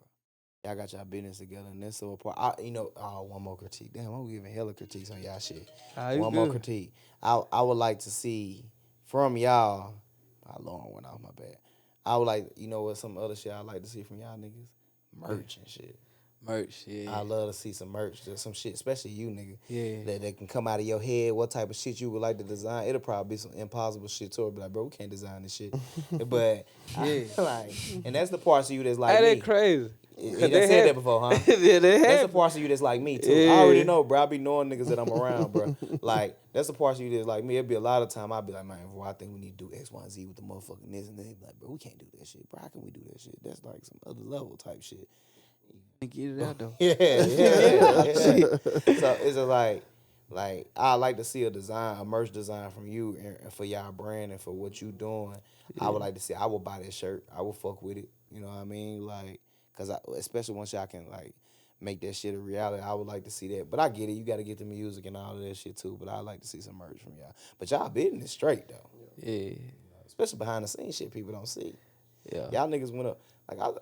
Y'all got y'all business together, and that's so important. One more critique. Damn, I'm giving hella critiques on y'all shit. You One more good. critique. I would like to see from y'all. Long went off, my bad. I would like, what, some other shit I'd like to see from y'all niggas? Merch and shit. Merch, yeah. I love to see some merch, just some shit, especially you, nigga. Yeah. That can come out of your head, what type of shit you would like to design. It'll probably be some impossible shit too. I'll be like, bro, we can't design this shit. But, and that's the parts of you that's like Hey, me. that crazy. You done said that before, huh? Yeah, they That's have. the parts of you that's like me, too. Yeah. I already know, bro. I be knowing niggas that I'm around, bro. Like, that's the parts of you that's like me. It'd be a lot of time I'd be like, man, bro, I think we need to do X, Y, and Z with the motherfucking this. And they be like, bro, we can't do that shit. Bro, how can we do that shit? That's like some other level type shit. Get it out, though. Yeah. So it's just like I like to see a merch design from you and for y'all brand and for what you doing. I would like to see. I would buy that shirt. I would fuck with it. You know what I mean? Like, cause especially once y'all can like make that shit a reality, I would like to see that. But I get it. You got to get the music and all of that shit too. But I like to see some merch from y'all. But y'all business straight though. Yeah. Especially behind the scenes shit people don't see. Yeah. Y'all niggas went up.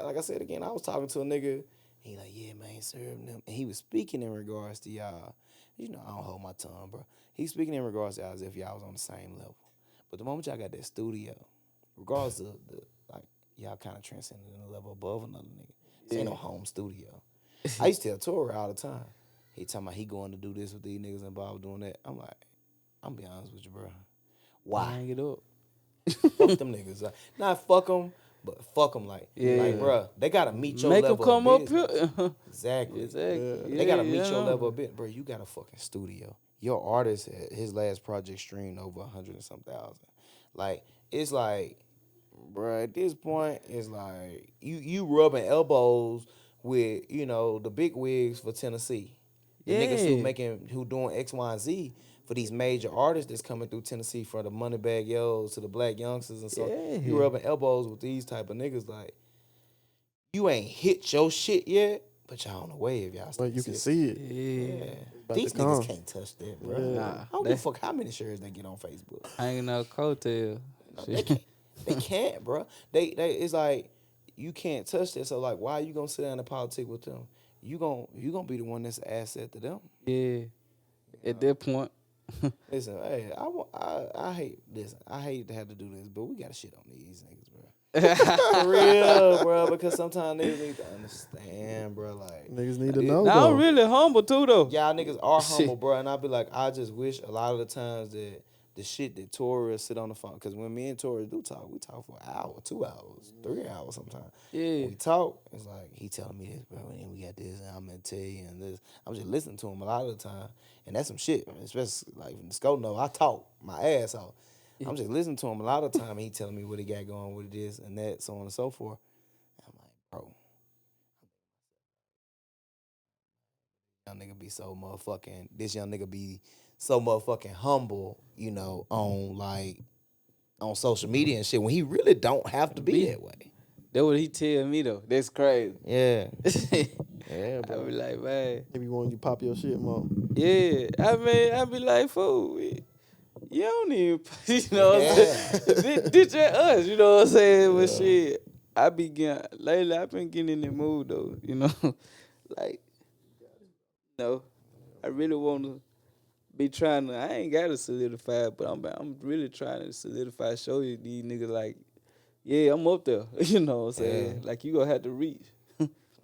Like I said again, I was talking to a nigga. He like, yeah, man, serving them. And he was speaking in regards to y'all. You know, I don't hold my tongue, bro. He's speaking in regards to y'all as if y'all was on the same level. But the moment y'all got that studio, regardless of y'all kind of transcended in a level above another nigga. This ain't no home studio. I used to tell Tori all the time. He talking about he going to do this with these niggas and Bob doing that. I'm like, I'm be honest with you, bro. Why? Hang it up. Fuck them niggas. Like, not fuck them, but fuck them like, bro, they got to meet your Make level them come of up business. here. Exactly. Exactly. They got to meet your level of business. Bro, you got a fucking studio. Your artist, his last project streamed over 100 and some thousand. Like, it's like, bro, at this point, it's like, you rubbing elbows with, the big wigs for Tennessee. The niggas who doing X, Y, and Z for these major artists that's coming through Tennessee, from the Moneybag Yos to the Black Youngsters and so you rubbing elbows with these type of niggas like you ain't hit your shit yet, but y'all on the wave, y'all. But you can see it. Yeah. These niggas can't touch that, bro. Yeah. I don't give a fuck how many shares they get on Facebook. Hanging out coattail. They can't. They can't, bro. They it's like you can't touch that. So like, why are you gonna sit down and politic with them? You gonna be the one that's an asset to them. Yeah. At that point. Listen, hey, I hate this. I hate to have to do this, but we gotta shit on these niggas, bro. For real, bro. Because sometimes niggas need to understand, bro. Like Niggas need to know, Now though. I'm really humble too, though. y'all niggas are humble, bro. And I be like, I just wish a lot of the times that the shit that Tori sit on the phone, because when me and Tori do talk, we talk for an hour, 2 hours, 3 hours sometimes. Yeah. When we talk, it's like he telling me this, bro, and we got this, and I'm gonna tell you, and this. I'm just listening to him a lot of the time, and that's some shit, man. Especially like when the scope know I talk my ass off. I'm just listening to him a lot of the time, and he telling me what he got going, what it is, and that, so on and so forth. I'm like, bro, young nigga be so motherfucking. This young nigga be so motherfucking humble, on social media and shit, when he really don't have to be that way. That's what he tell me, though. That's crazy. Yeah. Yeah, I bro. be like, man. Maybe when you pop your shit more. Yeah. I mean, I be like, fool. You don't even, you know what I'm saying? This just us, you know what I'm saying? But shit, lately I've been getting in the mood, though, you know? Like, I really want to be trying to, I ain't got to solidify, but I'm really trying to solidify, show you these niggas like, yeah, I'm up there, you know what I'm saying? Like, you gonna have to reach.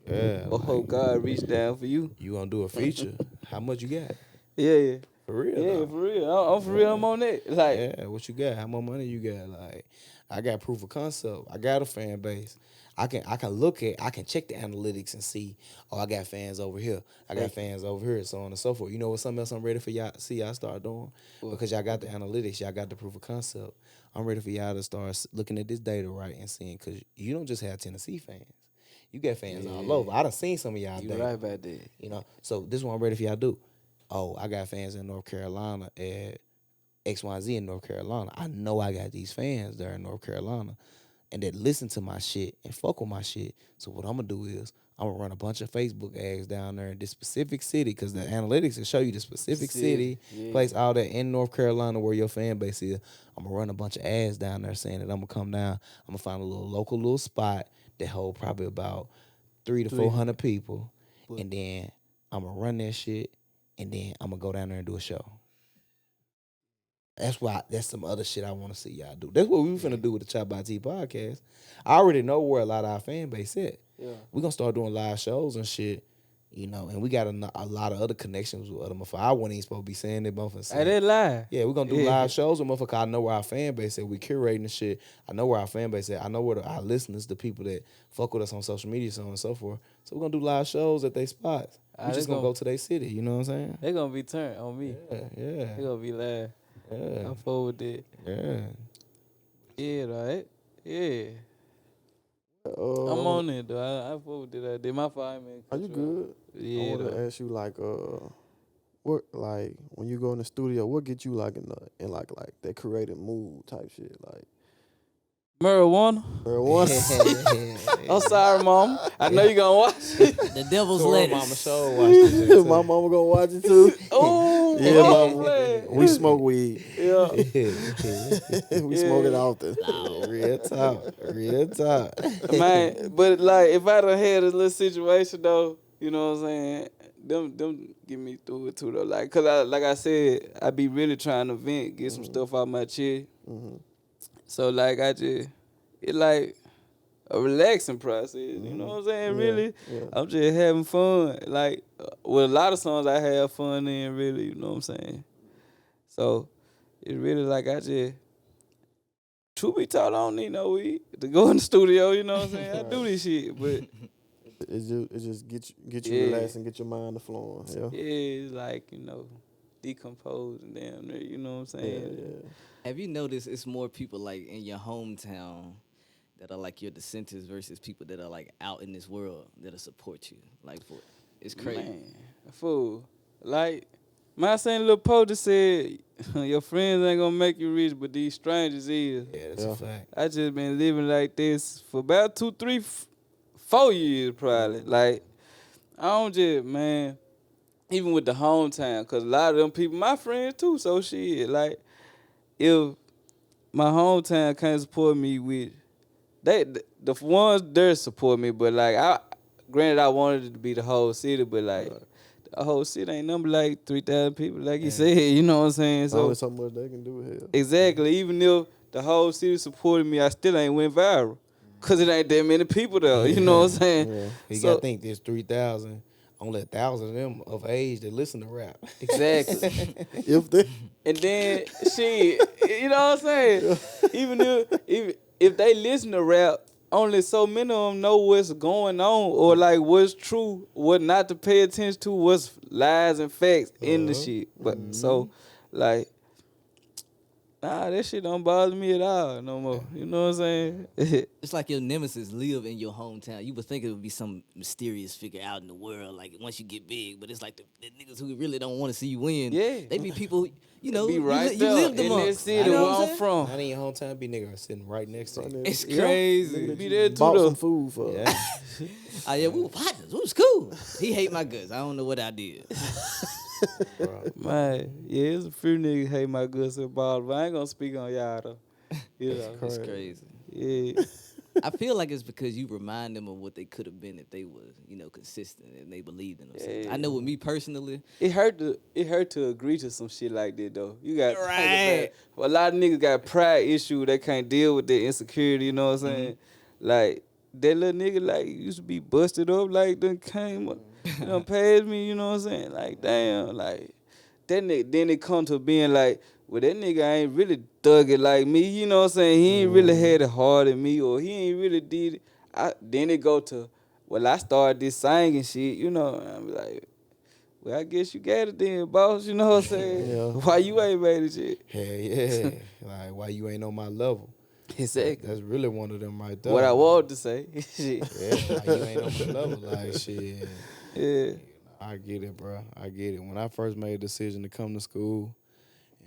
Yeah. Or hope God reach down for you. You gonna do a feature. How much you got? Yeah. For real? Yeah, though. for real. I'm for real, I'm on that. Like, Yeah, what you got? How much money you got? Like, I got proof of concept. I got a fan base. I can check the analytics and see, I got fans over here. I got fans over here, so on and so forth. You know what, something else I'm ready for y'all see y'all start doing? Because y'all got the analytics, y'all got the proof of concept. I'm ready for y'all to start looking at this data, right, and seeing, because you don't just have Tennessee fans. You got fans all over. I done seen some of y'all you data. right about that. So this is what I'm ready for y'all to do. Oh, I got fans in North Carolina at XYZ in North Carolina. I know I got these fans there in North Carolina. and that listen to my shit and fuck with my shit. So what I'm gonna do is I'm gonna run a bunch of Facebook ads down there in this specific city, because the analytics will show you the specific city, place, all that in North Carolina where your fan base is. I'm gonna run a bunch of ads down there saying that I'm gonna come down. I'm gonna find a little spot that hold probably about 300 to 400 people, and then I'm gonna run that shit, and then I'm gonna go down there and do a show. That's some other shit I want to see y'all do. That's what we finna do with the ChoppedByT Podcast. I already know where a lot of our fan base at. Yeah. We're gonna start doing live shows and shit, and we got a lot of other connections with other motherfuckers. I wasn't even supposed to be saying that, motherfuckers. Hey, that live. Yeah, we're gonna do live shows with motherfuckers. I know where our fan base at. We curating the shit. I know where our fan base at. I know where our listeners, the people that fuck with us on social media, so on and so forth. So we're gonna do live shows at their spots. We just gonna go to their city, you know what I'm saying? They gonna be turned on me. Yeah. They gonna be live. Yeah. I'm forward with it. Yeah. Yeah, right? Yeah. I'm on it, though. I forward with that. Did my 5 minutes. Are you good? Yeah. I want though. to ask you what when you go in the studio, what get you in that creative mood type shit like. Marijuana. I'm sorry, Mom. I know you gonna watch it. The devil's Mama lettuce. show watch this shit too. My mama gonna watch it too. Oh, Yeah, mama. We smoke weed. Yeah. We smoke it often. Real talk. Man, but like if I done had a little situation though, you know what I'm saying? Them get me through it too though. Like, cause like I said, I be really trying to vent, get some stuff out my chest. So like it like a relaxing process. You know what I'm saying? Really, I'm just having fun. Like with a lot of songs, I have fun in. Really, you know what I'm saying? So it's really like truth be told, I don't need no weed to go in the studio. You know what I'm saying? I do this shit, but it just get you relaxed and get your mind flowing. Yeah. Yeah, it's like decomposing damn near. You know what I'm saying? Yeah. Have you noticed it's more people like in your hometown that are like your dissenters versus people that are like out in this world that'll support you? Like, it's crazy. Man, fool. Like, my same little poster said, your friends ain't gonna make you rich, but these strangers is. Yeah, that's a fact. I just been living like this for about 2, 3, 4 years probably. Like, I don't just, man, even with the hometown, because a lot of them people, my friends too, so shit, like, if my hometown can't support me with, the ones there support me, but like granted I wanted it to be the whole city, but like the whole city ain't number like 3,000 people, like you said, you know what I'm saying? So only so much they can do here. Exactly. Even if the whole city supported me, I still ain't went viral, cause it ain't that many people there. You know what I'm saying? Yeah. You gotta think there's 3,000. Only 1,000 of them of age that listen to rap. Exactly. And then shit, you know what I'm saying? Even if they listen to rap, only so many of them know what's going on or like what's true, what not to pay attention to, what's lies and facts in the shit. But so like, nah, that shit don't bother me at all no more. You know what I'm saying? It's like your nemesis live in your hometown. You would think it would be some mysterious figure out in the world, like once you get big. But it's like the niggas who really don't want to see you win. Yeah. They be people, you know, Be right you there lived in amongst. that city where I'm from. not in your hometown, be nigga sitting right next to you. It's crazy. Be there too Bought though. some food for. Yeah. Oh yeah, we were partners. We was cool. He hate my guts. I don't know what I did. Man, yeah, it's a few niggas hate my guts at Bolivar. I ain't gonna speak on y'all though. You know, It's crazy. yeah. I feel like it's because you remind them of what they could have been if they was, consistent and they believed in themselves. Yeah. I know with me personally, It hurt to agree to some shit like that though. You got Right. a lot of niggas got pride issue. They can't deal with their insecurity. You know what I'm saying? Like that little nigga like used to be busted up. Like done came up, past me. You know what I'm saying? Like damn, like that nigga. Then it come to being like, well, that nigga ain't really thug it like me. You know what I'm saying? He ain't really had it hard at me, or he ain't really did it. Then it go to, well, I started this singing shit. You know, and I'm like, well, I guess you got it then, boss. You know what I'm saying? Yeah. Why you ain't made it yet? Hell yeah. Like, why you ain't on my level? Exactly. That's really one of them right there. What I wanted to say. Shit. Yeah, like you ain't on my level. Like, shit. Yeah. I get it, bro. I get it. When I first made a decision to come to school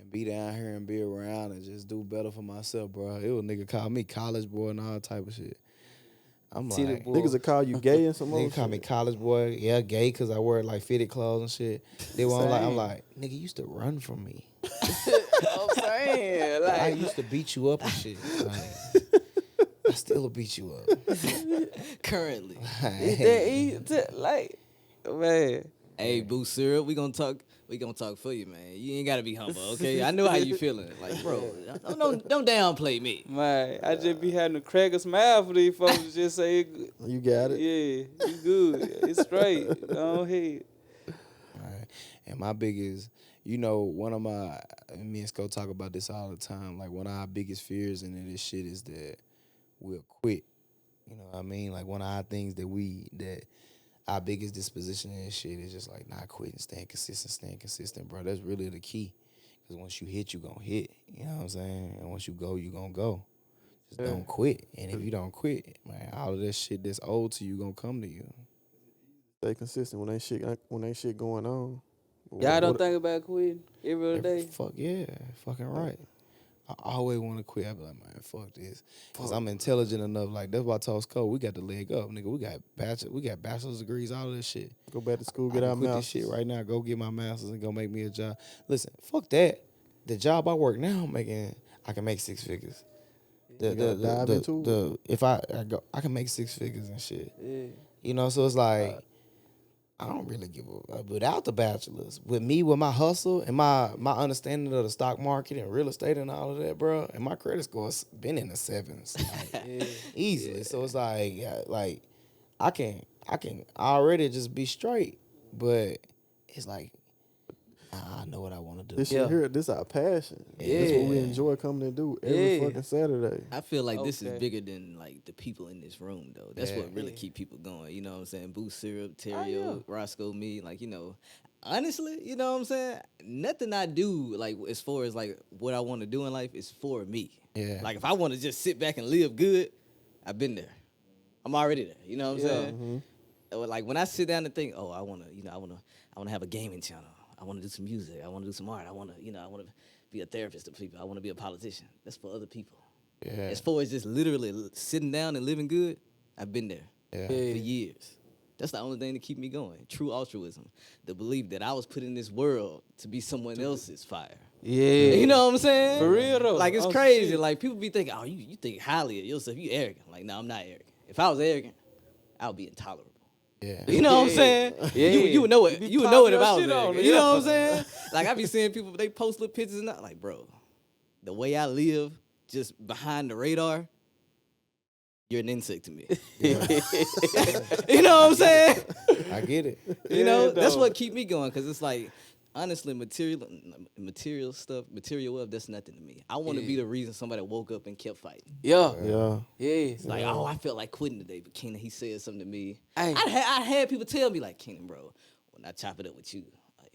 and be down here and be around and just do better for myself, bro. It was nigga call me college boy and all type of shit. I'm City like, boy. Niggas will call you gay and some more nigga call me college boy. Yeah, gay because I wear like fitted clothes and shit. Then I'm like, nigga, you used to run from me. I'm saying, like, I used to beat you up and shit. Like, I still beat you up. Currently. it's that easy. Like, man. Hey, Boo Syrup, we gonna talk for you, man. You ain't gotta be humble, okay? I know how you feeling. Like, bro, don't downplay me. Man, I just be having to crack a smile for these folks to just say, You got it. yeah, you good. It's straight. Go ahead. Right. And my biggest, one of me and Sco talk about this all the time. Like, one of our biggest fears in this shit is that we'll quit. You know what I mean? Like, one of our things that our biggest disposition in this shit is just like not quitting, staying consistent, bro. That's really the key. Because once you hit, you gonna hit. You know what I'm saying? And once you go, you gonna go. Just don't quit. And if you don't quit, man, all of that shit that's owed to you gonna come to you. Stay consistent when ain't shit going on. Y'all don't think about quitting every other day? Fuck yeah, fucking right. I always want to quit. I be like, man, fuck this. Because I'm intelligent enough. Like, that's why I told Sco, we got the leg up, nigga. We got bachelor's degrees, all of this shit. Go back to school, I get can our quit mouths. this shit right now. Go get my master's and go make me a job. Listen, fuck that. The job I work now, I can make 6 figures. If I go, I can make 6 figures and shit. Yeah. So it's like, I don't really give a without the bachelor's. With me, with my hustle and my understanding of the stock market and real estate and all of that, bro, and my credit score's been in the 7s, like, easily. Yeah. So it's like I can already just be straight, but it's like I know what I want to do. This shit here, this our passion. Yeah. That's what we enjoy coming to do every fucking Saturday. I feel like this is bigger than like the people in this room though. That's what really keep people going. You know what I'm saying? Boo Syrup, Terrio, Roscoe, me. Like, honestly, you know what I'm saying? Nothing I do, like, as far as like what I want to do in life is for me. Yeah. Like, if I want to just sit back and live good, I've been there. I'm already there. You know what I'm saying? Mm-hmm. Or like when I sit down and think, oh, I wanna have a gaming channel. I want to do some music. I want to do some art. I want to be a therapist to people. I want to be a politician. That's for other people. Yeah. As far as just literally sitting down and living good, I've been there for years. That's the only thing to keep me going. True altruism. The belief that I was put in this world to be someone else's fire. Yeah. You know what I'm saying? For real though. Like, it's Oh, crazy. shit. Like, people be thinking, oh, you think highly of yourself. You arrogant. Like, no, I'm not arrogant. If I was arrogant, I would be intolerable. Yeah. You know what I'm saying? Yeah. You would know it. You would know it if I was shit on there. it, You know yeah. what I'm saying? Like, I be seeing people, they post little pictures and that. Like, bro, the way I live just behind the radar, you're an insect to me. You know what I'm saying? I get it. You know, that's dog. what keep me going. Because it's like, honestly, material stuff, material wealth, that's nothing to me. I want to be the reason somebody woke up and kept fighting. Yeah. Yeah. Yeah. Like, oh, I felt like quitting today, but Keenan, he said something to me. Hey. I had people tell me, like, Keenan, bro, when I chop it up with you, like,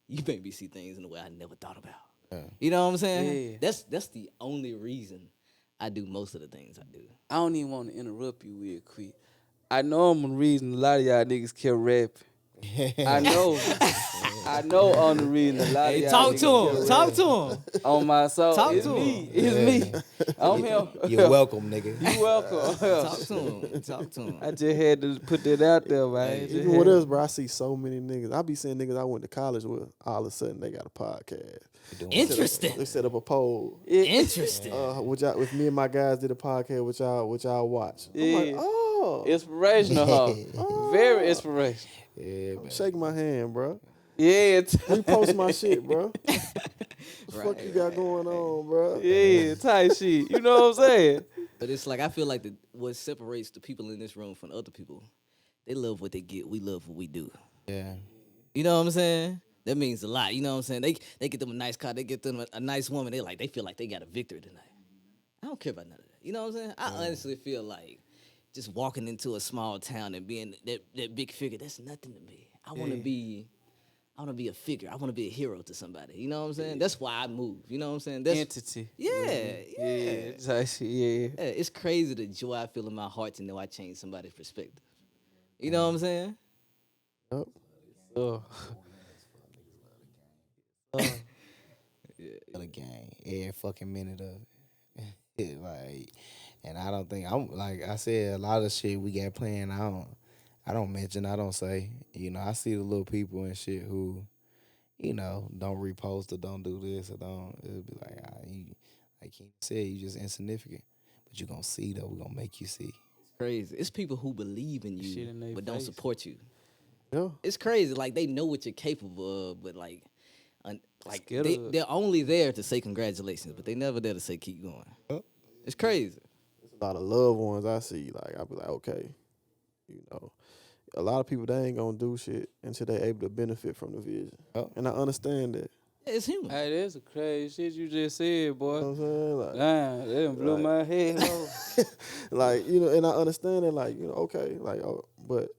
you make me see things in a way I never thought about. Yeah. You know what I'm saying? Yeah. That's the only reason I do most of the things I do. I don't even want to interrupt you real quick. I know I'm the reason a lot of y'all niggas kept rapping. I know I'm the reason a lot of y'all Talk niggas to him. kept Talk rapping. to him. On my soul. Talk It's to me. him. It's me. I'm him. You're welcome, nigga. You welcome. Talk to him. Talk to him. I just had to put that out there, man. Just Even had with to- us, bro, I see so many niggas. I be seeing niggas I went to college with. All of a sudden, they got a podcast. Interesting. They set up a poll. Interesting. With me and my guys did a podcast, which y'all watch. I'm like, Yeah. oh, Inspirational, huh? Very inspirational. Yeah, man. shake my hand, bro. Yeah, Repost my shit, bro. What the fuck you got going on, bro? yeah, tight shit. You know what I'm saying? But it's like, I feel like what separates the people in this room from other people, they love what they get. We love what we do. Yeah. You know what I'm saying? That means a lot. You know what I'm saying? They get them a nice car. They get them a nice woman. They feel like they got a victory tonight. I don't care about none of that. You know what I'm saying? I honestly feel like just walking into a small town and being that big figure, that's nothing to me. I want to be a figure. I want to be a hero to somebody. You know what I'm saying? That's why I move. You know what I'm saying? That's, Entity. yeah. Tight shit, yeah. Yeah, it's crazy the joy I feel in my heart to know I changed somebody's perspective. You know what I'm saying? Yup. Oh. But man, every fucking minute of it. Like, and I don't think I'm like I said, a lot of shit we got playing. I don't mention. I don't say. I see the little people and shit who, don't repost or don't do this or don't. It'll be like, like he said, you just insignificant. But you gonna see though. We gonna make you see. Crazy. It's people who believe in Shit you in they but don't face. support you. Yeah. It's crazy. Like they know what you're capable of, but like Scared of- they're only there to say congratulations, but they never there to say keep going. It's crazy. A lot of loved ones I see, like I be like, okay, a lot of people they ain't gonna do shit until they able to benefit from the vision, and I understand that. Yeah, it's human. Hey, that's a crazy shit you just said, boy. You know what I'm saying? Like, Damn, that done blew Like- my head off. like and I understand that, like okay, like but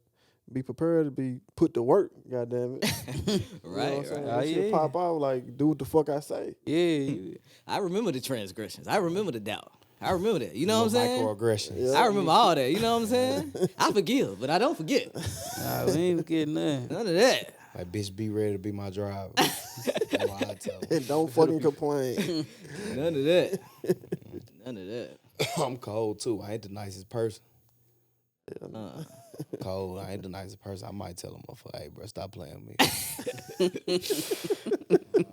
be prepared to be put to work. Goddamn it, You know what I'm Right, saying? right. That Oh, shit yeah. pop out, like do what the fuck I say. Yeah, I remember the transgressions. I remember the doubt. I remember that. You know what I'm saying? Microaggressions. Yeah. I remember all that. You know what I'm saying? I forgive, but I don't forget. nah, we ain't getting nothing. None of that. Like, bitch, be ready to be my driver. That's what I tell 'em. And don't fucking complain. None of that. None of that. I'm cold too. I ain't the nicest person. Uh, Cold. I ain't the nicest person. I might tell him, hey, bro, stop playing with me.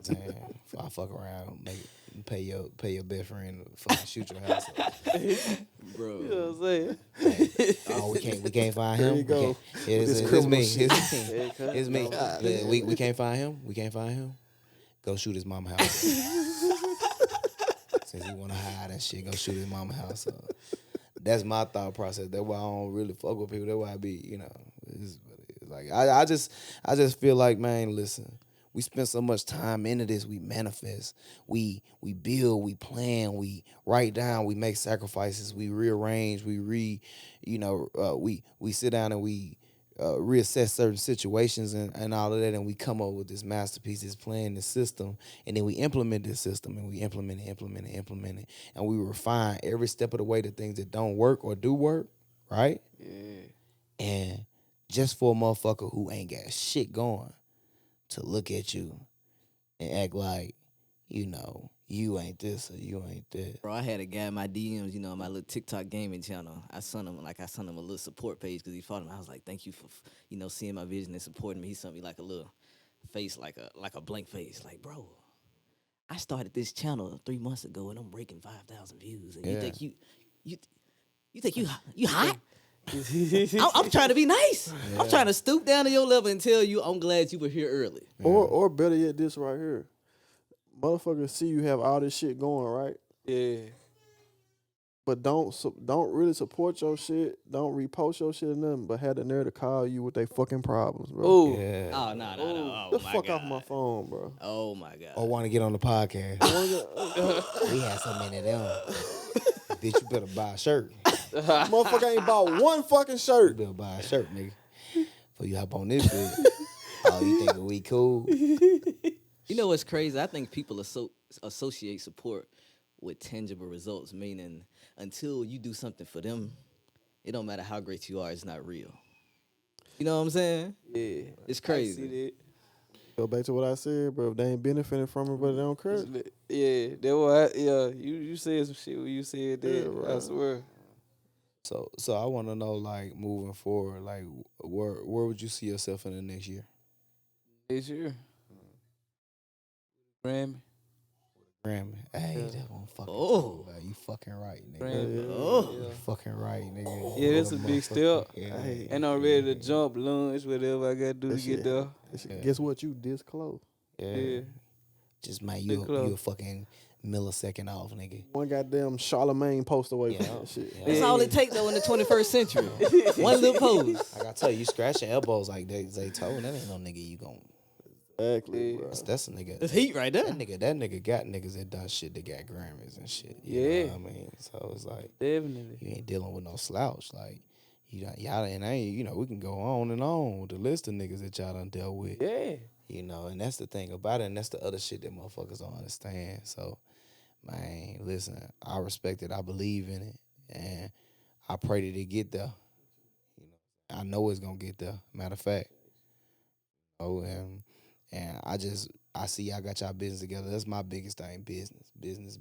Damn, if I fuck around, pay your best friend to fucking shoot your house up. bro. You know what I'm saying? Oh, we can't find him. There you go. It's criminal me. shit. It's me. Yeah, we can't find him. We can't find him. Go shoot his mama house. Since he wanna hide and shit, go shoot his mama house up. That's my thought process. That's why I don't really fuck with people. That's why I be, it's like I just feel like, man, listen, we spend so much time into this. We manifest, we build, we plan, we write down, we make sacrifices, we rearrange, we sit down and we reassess certain situations and all of that, and we come up with this masterpiece, this plan, this system, and then we implement this system, and we implement it, and we refine every step of the way the things that don't work or do work, right? Yeah. And just for a motherfucker who ain't got shit going to look at you and act like, you ain't this or you ain't that. Bro, I had a guy in my DMs, on my little TikTok gaming channel. I sent him a little support page because he followed me. I was like, thank you for, seeing my vision and supporting me. He sent me like a little face, like a blank face. Like, bro, I started this channel 3 months ago and I'm breaking 5,000 views. And Yeah. you think you hot? I'm trying to be nice. Yeah. I'm trying to stoop down to your level and tell you I'm glad you were here early. Or better yet, this right here. Motherfuckers see you have all this shit going, right? Yeah. But don't really support your shit. Don't repost your shit or nothing. But had the nerve to call you with their fucking problems, bro. Oh, Yeah. Oh, no. Oh, the my fuck God. off my phone, bro. Oh, my God. Or want to get on the podcast. We had so many of them. Bitch, you better buy a shirt. Motherfucker ain't bought one fucking You shirt. better buy a shirt, nigga. Before you hop on this bitch. Oh, you think we cool? You know what's crazy? I think people associate support with tangible results, meaning until you do something for them, it don't matter how great you are, it's not real. You know what I'm saying? yeah. It's I crazy. see that. Go back to what I said, bro. If they ain't benefiting from it, but they don't care. Yeah, that was you said some shit when you said that. Yeah, right. I swear. So I want to know, like, moving forward, like, where would you see yourself in the next year? This year. Grammy. Grammy. Hey, that one fucking Oh. cool, like, you fucking right, nigga. Grammy. Oh. You fucking right, nigga. Yeah, that's a big step. Yeah. Hey. And I'm ready to jump, lunge, whatever I gotta do That to get shit. there. That shit, guess what? You this close. Yeah. Yeah. Just, man, Big you club. a fucking millisecond off, nigga. One goddamn Charlemagne post away Yeah. from that shit. Yeah. That's all it takes, though, in the 21st century. One little pose. Like I tell you, you scratch your elbows like Zaytoven. That ain't no nigga you gon' Exactly, bro. That's a nigga. That's heat right there. That nigga got niggas that done shit that got Grammys and shit. You Yeah. know what I mean? So it's like Definitely. you ain't dealing with no slouch. Like y'all and I ain't, we can go on and on with the list of niggas that y'all done dealt with. Yeah. And that's the thing about it, and that's the other shit that motherfuckers don't understand. So, man, listen, I respect it, I believe in it, and I pray that it get there. I know it's gonna get there. Matter of fact. And I just I see y'all got y'all business together. That's my biggest thing. Business.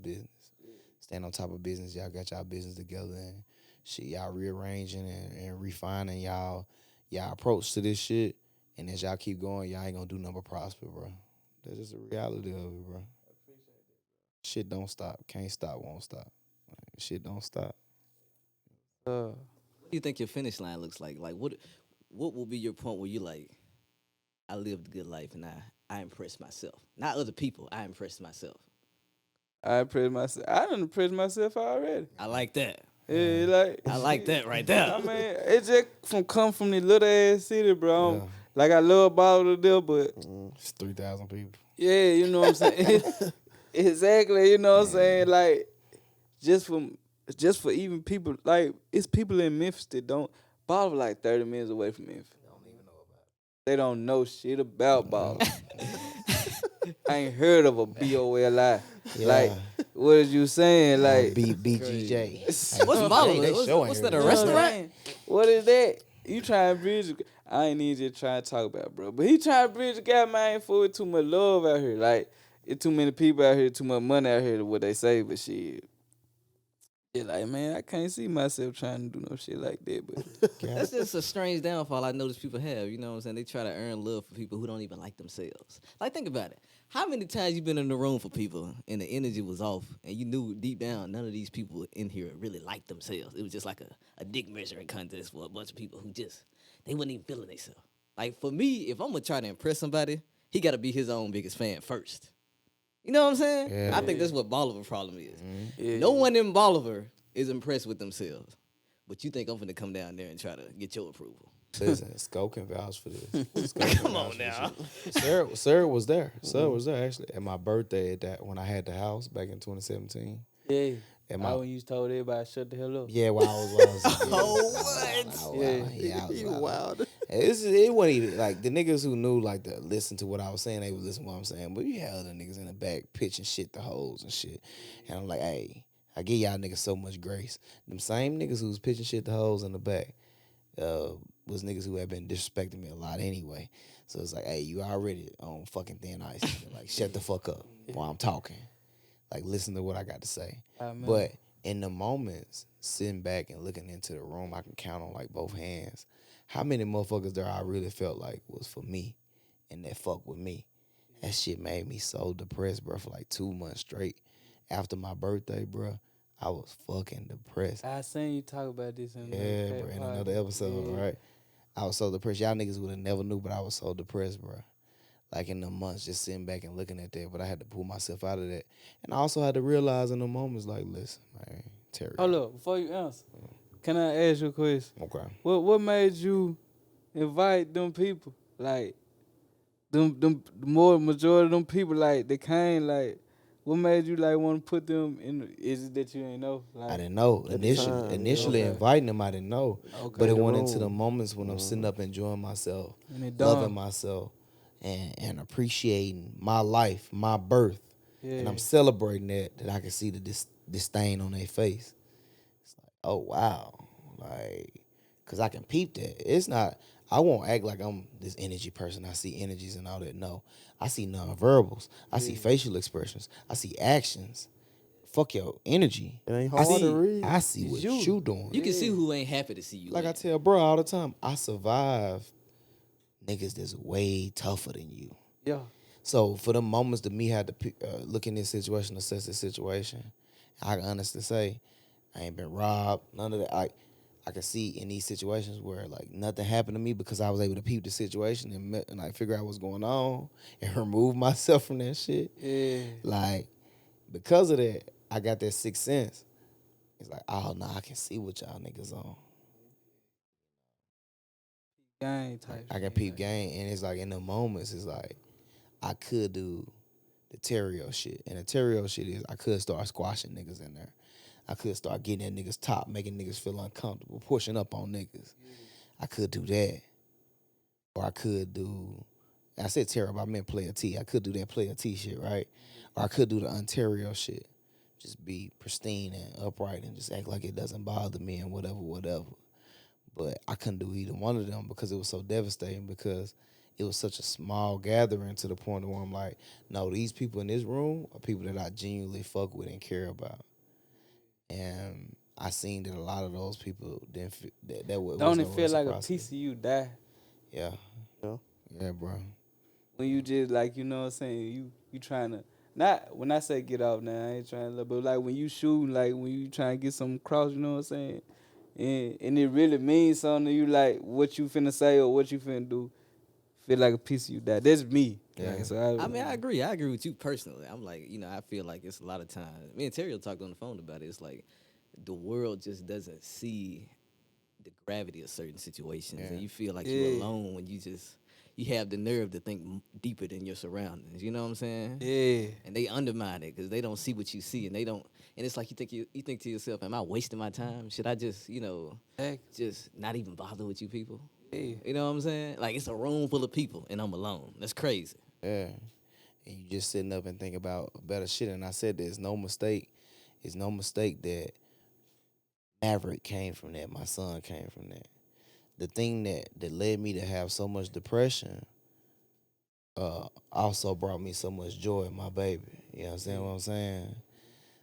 Stand on top of business. Y'all got y'all business together and shit. Y'all rearranging and refining y'all approach to this shit. And as y'all keep going, y'all ain't gonna do nothing but prosper, bro. That's just the reality of it, bro. Shit don't stop. Can't stop. Won't stop. Shit don't stop. What do you think your finish line looks like? Like, what will be your point where you like, I lived a good life and I impressed myself. Not other people. I impressed myself. I impressed myself. I done impressed myself already. I like that. Yeah, like I like that right there. I mean, it just come from the little ass city, bro. Yeah. Like I love Bolivar there, but It's 3,000 people. yeah, you know what I'm saying. Exactly, you know what I'm saying. Like just for even people, like it's people in Memphis that don't. Bolivar like 30 minutes away from Memphis. They don't know shit about Bolivar. I ain't heard of a BOLI. Like, what is you saying? Like, BGJ. What's Bolivar? What's that, a restaurant? what is that? You trying to bridge? I ain't even just trying to talk about, bro. But he trying to bridge the gap, man. For too much love out here. Like, it's too many people out here, too much money out here. What they say, but shit. Yeah, like, man, I can't see myself trying to do no shit like that. But That's just a strange downfall I notice people have. You know what I'm saying? They try to earn love for people who don't even like themselves. Like, think about it. How many times you been in the room for people and the energy was off and you knew deep down none of these people in here really liked themselves? It was just like a dick measuring contest for a bunch of people who just, they wasn't even feeling themselves. Like, for me, if I'm going to try to impress somebody, he got to be his own biggest fan first. You know what I'm saying? Yeah. I think that's what Bolivar problem is. yeah. No one in Bolivar is impressed with themselves. But you think I'm going to come down there and try to get your approval. Listen, Sco can vouch for this. Come on now. Sarah was there. Sarah was there actually at my birthday when I had the house back in 2017. yeah. At When you told everybody shut the hell up. Yeah, while I was what? Yeah, I was You wild. wild. It wasn't even like the niggas who knew like to listen to what I was saying. They would listen to what I'm saying, but you had other niggas in the back pitching shit to hoes and shit. And I'm like, hey, I give y'all niggas so much grace. Them same niggas who was pitching shit to hoes in the back was niggas who had been disrespecting me a lot anyway. So it's like, hey, you already on fucking thin ice. Nigga. Like, shut the fuck up while I'm talking. Like, listen to what I got to say. But in the moments, sitting back and looking into the room, I can count on like both hands how many motherfuckers there I really felt like was for me and that fuck with me. That shit made me so depressed, bro, for like 2 months straight. After my birthday, bro, I was fucking depressed. I seen you talk about this in Bro, in another episode, right? I was so depressed. Y'all niggas would have never knew, but I was so depressed, bro. Like in the months, just sitting back and looking at that. But I had to pull myself out of that. And I also had to realize in the moments, like, listen, man, Terry. Hold up, before you answer, can I ask you a question? Okay. What made you invite them people? Like, them more majority of them people, like, they came, like, what made you, like, want to put them in? Is it that you ain't know? Like, I didn't know. Initially inviting them, I didn't know. Okay. But it The went into room. the moments when I'm sitting up enjoying myself, And it loving dawned. myself, and appreciating my life, my birth. Yeah. And I'm celebrating that I can see the disdain on their face. It's like, oh, wow. Like, because I can peep that. It's not, I won't act like I'm this energy person. I see energies and all that. No. I see nonverbals. I see facial expressions. I see actions. Fuck your energy. It ain't I hard see, to read. I see what you doing. You can see who ain't happy to see you. Like I win. tell bro all the time, I survive niggas that's way tougher than you. Yeah. So for the moments that me had to look in this situation, assess this situation, I can honestly say I ain't been robbed, none of that. I can see in these situations where like nothing happened to me because I was able to peep the situation and like figure out what's going on and remove myself from that shit. Yeah. Like because of that, I got that sixth sense. It's like, oh no, I can see what y'all niggas on. Gang type. I can peep game, and it's like in the moments, it's like I could do the Terrio shit, and the Terrio shit is I could start squashing niggas in there. I could start getting at niggas top, making niggas feel uncomfortable, pushing up on niggas. I could do that, or I could do. I said Terrio, but I meant player T. I could do that player T shit, right? Or I could do the Ontario shit, just be pristine and upright and just act like it doesn't bother me and whatever. But I couldn't do either one of them because it was so devastating. Because it was such a small gathering to the point where I'm like, no, these people in this room are people that I genuinely fuck with and care about. And I seen that a lot of those people didn't that was Don't no it feel like a reciprocity. piece of you die Yeah. Yeah. Yeah, bro. when you just like, you know what I'm saying? You trying to, not when I say get off now, I ain't trying to, but like when you shoot, like when you trying to get something across, you know what I'm saying? And it really means something to you, like what you finna say or what you finna do. Feel like a piece of you die. That's me. Yeah. Like, so I mean, I agree. I agree with you personally. I'm like, you know, I feel like it's a lot of times. Me and Terry talked on the phone about it. It's like the world just doesn't see the gravity of certain situations, and you feel like you're alone when you have the nerve to think deeper than your surroundings. You know what I'm saying? Yeah. And they undermine it because they don't see what you see, and they don't. And it's like you think to yourself, "Am I wasting my time? Should I just, just not even bother with you people?" Yeah. You know what I'm saying? Like it's a room full of people, and I'm alone. That's crazy. Yeah. And you just sitting up and think about better shit. And I said there's no mistake. It's no mistake that Maverick came from that. My son came from that. The thing that led me to have so much depression also brought me so much joy, my baby. You know what I'm saying?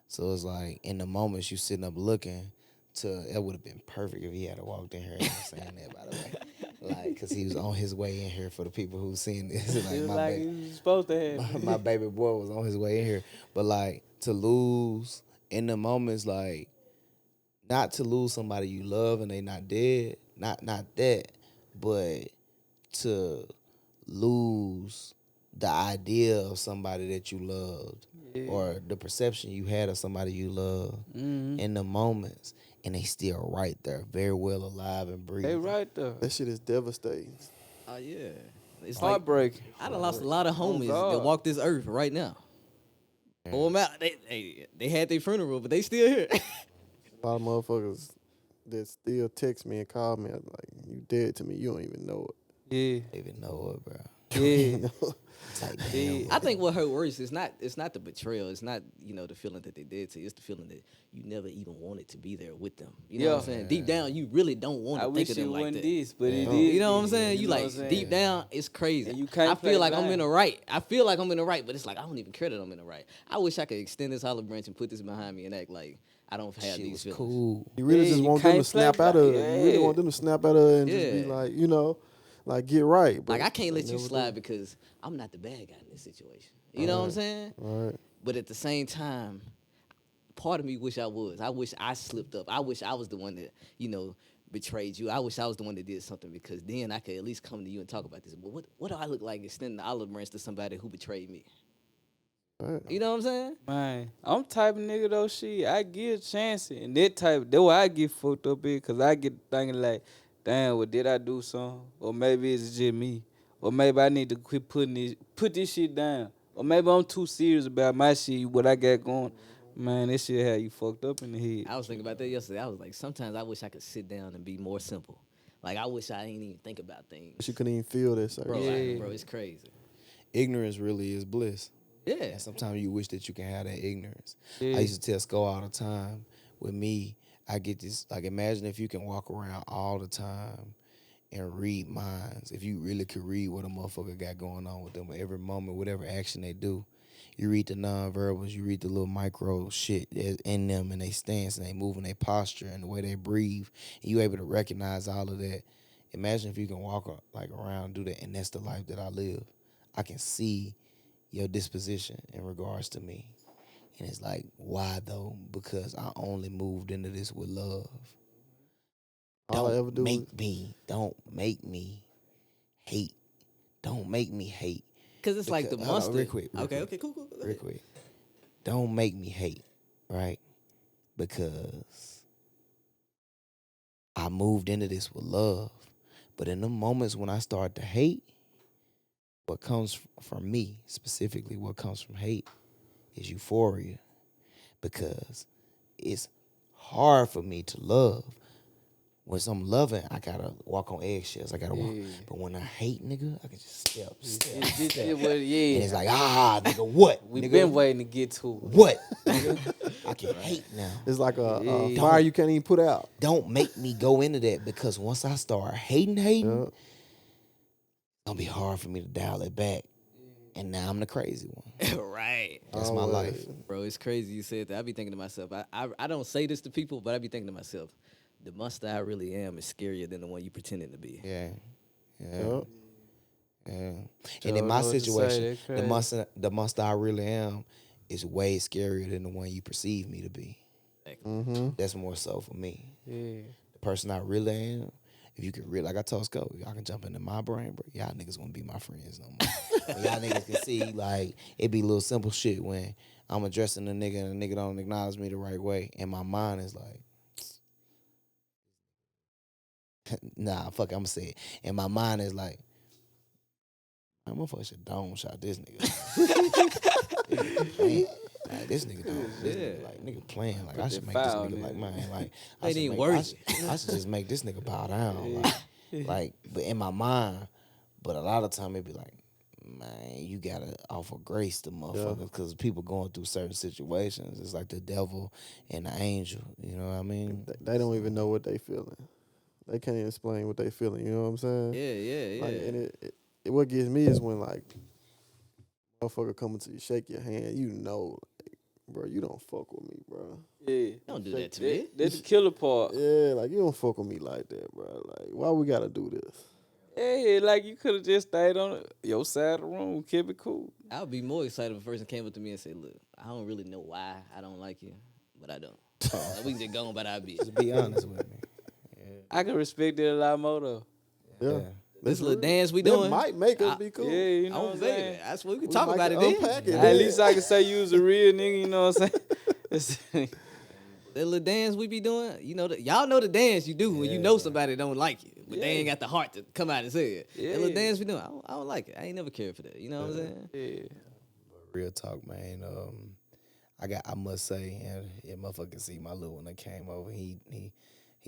So it's like in the moments you sitting up looking it would have been perfect if he had walked in here. I'm saying that, by the way. Like, because he was on his way in here for the people who's seen this. Like, It's my like baby, you supposed to have. my baby boy was on his way in here. But, like, to lose in the moments, like, not to lose somebody you love and they not dead, not that, but to lose the idea of somebody that you loved or the perception you had of somebody you loved in the moments, and they still right there, very well alive and breathing. They right there. That shit is devastating. Oh yeah, it's Heartbreaking. I done lost a lot of homies God. that walk this earth right now. Pull them out. They had their funeral, but they still here. A lot of motherfuckers that still text me and call me like, "You dead to me? You don't even know it." Yeah. They even know it, bro. Yeah. It's like, damn. I think what hurt worse is not the betrayal. It's not the feeling that they did to you. It's the feeling that you never even wanted to be there with them. You know what I'm saying? Deep down, you really don't want I to wish think of it them like wasn't that. this, but it is. You know what I'm saying? You know like what I'm saying? deep down, it's crazy. And you can't I play feel like I'm blind. in the right. I feel like I'm in the right, but it's like I don't even care that I'm in the right. I wish I could extend this olive branch and put this behind me and act like I don't have Shit these was feelings. cool. You really Yeah, just you want them to can't play snap out of back. it. You really Yeah. want them to snap out of it and just be Yeah. like, like get right. But Like I can't let they you never slide because I'm not the bad guy in this situation. You know what I'm saying? do. All right. But at the same time, part of me wish I was. I wish I slipped up. I wish I was the one that, betrayed you. I wish I was the one that did something because then I could at least come to you and talk about this. But what do I look like extending the olive branch to somebody who betrayed me? All right. You know what I'm saying? Man, I'm type of nigga though, shit. I give chances. And that why I get fucked up in, because I get thinking like, damn, well, did I do something? Or maybe it's just me. Or maybe I need to quit put this shit down. Or maybe I'm too serious about my shit, what I got going. Man, this shit had you fucked up in the head. I was thinking about that yesterday. I was like, sometimes I wish I could sit down and be more simple. Like, I wish I didn't even think about things. But you couldn't even feel this. Bro, Yeah. bro, it's crazy. Ignorance really is bliss. Yeah. And sometimes you wish that you can have that ignorance. Yeah. I used to tell Sko all the time, with me, I get this, like, imagine if you can walk around all the time and read minds. If you really could read what a motherfucker got going on with them every moment, whatever action they do. You read the nonverbals, you read the little micro shit that's in them and they stance and they move and they posture and the way they breathe. And you able to recognize all of that. Imagine if you can walk around and do that, and that's the life that I live. I can see your disposition in regards to me. And it's like, why though? Because I only moved into this with love. All I ever do is Don't make me hate. Don't make me hate. Because it's like the Hold on, monster. real quick, real Okay, quick. cool. Go Real ahead. quick. Don't make me hate, right? Because I moved into this with love. But in the moments when I start to hate, what comes from me, specifically what comes from hate, is euphoria. Because it's hard for me to love. When I'm loving, I gotta walk on eggshells. I gotta walk. But when I hate, nigga, I can just step. It And was, yeah. it's like, nigga, what? We nigga, been waiting to get to it. What? Nigga? I can hate now. It's like a Yeah. fire you can't even put out. Don't make me go into that, because once I start hating, Yeah. gonna be hard for me to dial it back. And now I'm the crazy one. Right. That's my life. Bro, it's crazy you said that. I be thinking to myself, I don't say this to people, but I be thinking to myself, the monster I really am is scarier than the one you pretending to be. Yeah. Yup. Yeah. And Don't in my know what to say, situation, that the monster I really am is way scarier than the one you perceive me to be. Mm-hmm. That's more so for me. Yeah. The person I really am, if you could really, like I told Scope, y'all can jump into my brain, bro. Y'all niggas won't be my friends no more. Y'all niggas can see, like, it be little simple shit when I'm addressing a nigga and a nigga don't acknowledge me the right way. And my mind is like, nah, fuck it, I'm gonna say it. And my mind is like, man, motherfucker should dome shot this nigga. Man, like, this nigga don't. This nigga, like, nigga playing. Like, I should make this foul, nigga, like, man, like, I Ain't should, even make, worth I should just make this nigga bow down. Like, but in my mind, but a lot of time it be like, man, you gotta offer grace to motherfuckers because people going through certain situations. It's like the devil and the angel. You know what I mean? They don't even know what they feeling. They can't even explain what they feeling. You know what I'm saying? Yeah. Like, and it what gets me is when like motherfucker coming to you, shake your hand. You know, like, bro, you don't fuck with me, bro. Yeah. Don't do that to me. That's the killer part. Yeah, like you don't fuck with me like that, bro. Like, why we gotta do this? Yeah, like you could have just stayed on your side of the room, keep it cool. I would be more excited if a person came up to me and said, look, I don't really know why I don't like you, but I don't. Like, we can just go on about our business. Just be honest with me. I can respect it a lot more though. Yeah. This little dance we That doing. might make us be cool. Yeah, you I know what don't I'm say saying? that. That's what we can We talk might about it unpack then. it. At least I can say you was a real nigga, you know what I'm saying? That little dance we be doing, you know, y'all know the dance you do when you know somebody don't like you, but they ain't got the heart to come out and say it. That little Yeah. dance we doing, I don't like it. I ain't never cared for that. You know what I'm saying? Yeah. Real talk, man. I must say, and motherfucker can see my little one that came over. He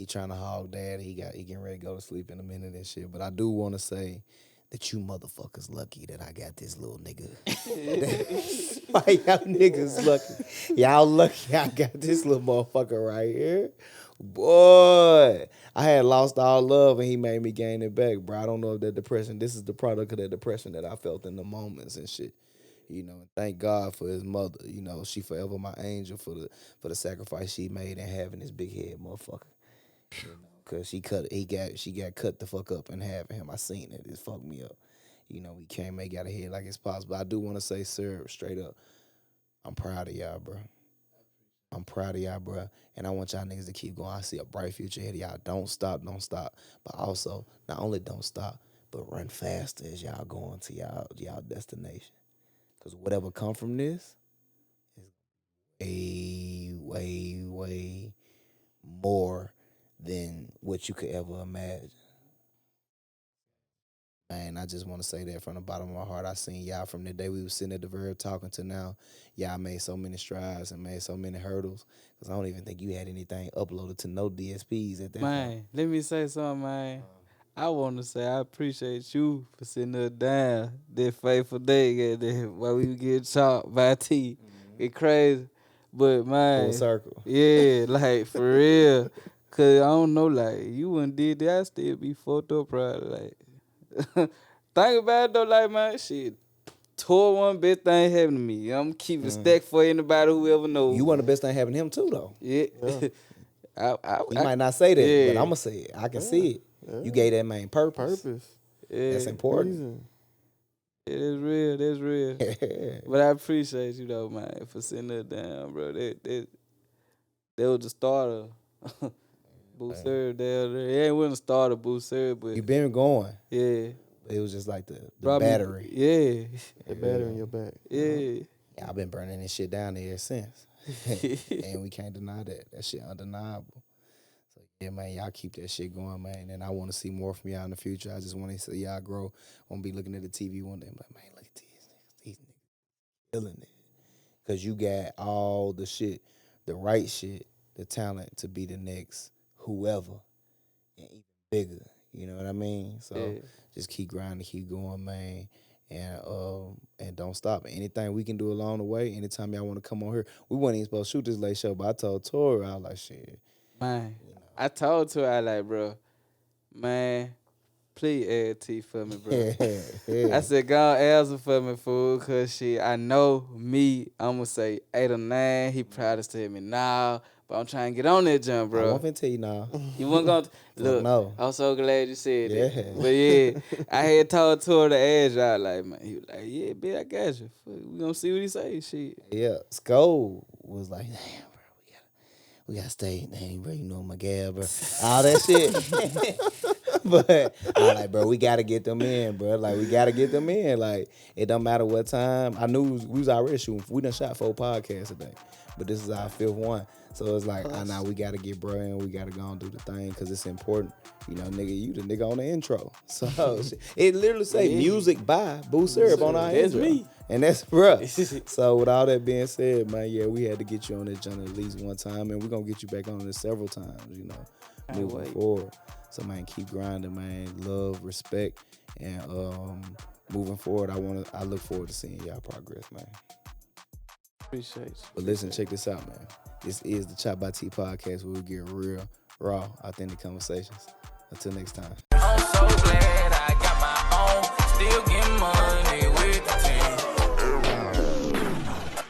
trying to hog dad. He getting ready to go to sleep in a minute and shit. But I do want to say that you motherfuckers lucky that I got this little nigga. Why y'all niggas lucky? Y'all lucky I got this little motherfucker right here. Boy, I had lost all love and he made me gain it back, bro. I don't know if that depression, this is the product of that depression that I felt in the moments and shit. You know, thank God for his mother. You know, she forever my angel for the sacrifice she made and having this big head motherfucker. You know, cause she got cut the fuck up and having him. I seen it. It fucked me up. You know, we can't make out of here like it's possible. I do want to say, sir, straight up, I'm proud of y'all, bro. I'm proud of y'all, bro. And I want y'all niggas to keep going. I see a bright future ahead of y'all. Don't stop. But also, not only don't stop, but run faster as y'all going to y'all destination. Because whatever come from this is way more than what you could ever imagine. Man, I just want to say that from the bottom of my heart. I seen y'all from the day we was sitting at the verb talking to now. Y'all made so many strides and made so many hurdles. Because I don't even think you had anything uploaded to no DSPs at that point. Man, let me say something, man. I want to say I appreciate you for sitting there down that fateful day while we were getting chopped by T. It crazy. But, man. Full circle. Yeah, like, for real. Because I don't know, like, you wouldn't did that, I still be fucked up probably, like. Think about it, though, like, man, shit. Tour one best thing happened to me. I'm keeping a stack for anybody who ever knows. You want the best thing happen to him too, though. Yeah. He might not say that, yeah. but I'm going to say it. I can see it. Yeah. You gave that man purpose. Yeah. That's important. Reason. It is real. That's real. But I appreciate you, though, man, for sitting there down, bro. That was the starter. Booster, it ain't when the starter, Booster, but You been going. yeah. It was just like the Probably, battery. Yeah. The battery in your back. Yeah. Yeah, I've been burning this shit down ever since. And we can't deny that. That shit undeniable. So, yeah, man, y'all keep that shit going, man. And I want to see more from y'all in the future. I just want to see y'all grow. I want to be looking at the TV one day and be like, man, look at these niggas killing it. Because you got all the shit, the right shit, the talent to be the next whoever and even bigger. You know what I mean? So just keep grinding, keep going, man. And don't stop. Anything we can do along the way, anytime y'all want to come on here. We weren't even supposed to shoot this late show, but I told Tori, I was like, shit. Man, I told her, I like, bro, man, please add T for me, bro. Yeah. I said, go on, answer for me, fool, cause shit, I know me, I'm gonna say 8 or 9. He probably tell me nah, but I'm trying to get on that jump, I bro. won't finna tell you now. You wasn't gonna look. no. I'm so glad you said Yeah. that. But yeah, I had told Tor to ask y'all, like, man, he was like, yeah, bitch, I got you. We gonna see what he say, shit. Yeah. Skull was like, damn, bro, we gotta stay. Dang, bro, you know my gal, bro. All that shit. But I was like, bro, we gotta get them in, bro. Like, we gotta get them in. Like, it don't matter what time. I knew we was already shooting. We done shot 4 podcasts today, but this is our 5th one. So it's like, now we gotta get bro in. We gotta go and do the thing because it's important. You know, nigga, you the nigga on the intro. So it literally say music by Boo Syrup on our That's intro. me. And that's bruh. So with all that being said, man, yeah, we had to get you on this journey at least one time, and we're gonna get you back on this several times, you know, moving forward. So man, keep grinding, man. Love, respect, and moving forward, I look forward to seeing y'all progress, man. Appreciate you. But listen, check this out, man. This is the ChoppedByT Podcast where we get real, raw, authentic conversations. Until next time. I'm so glad I got my own, still getting money.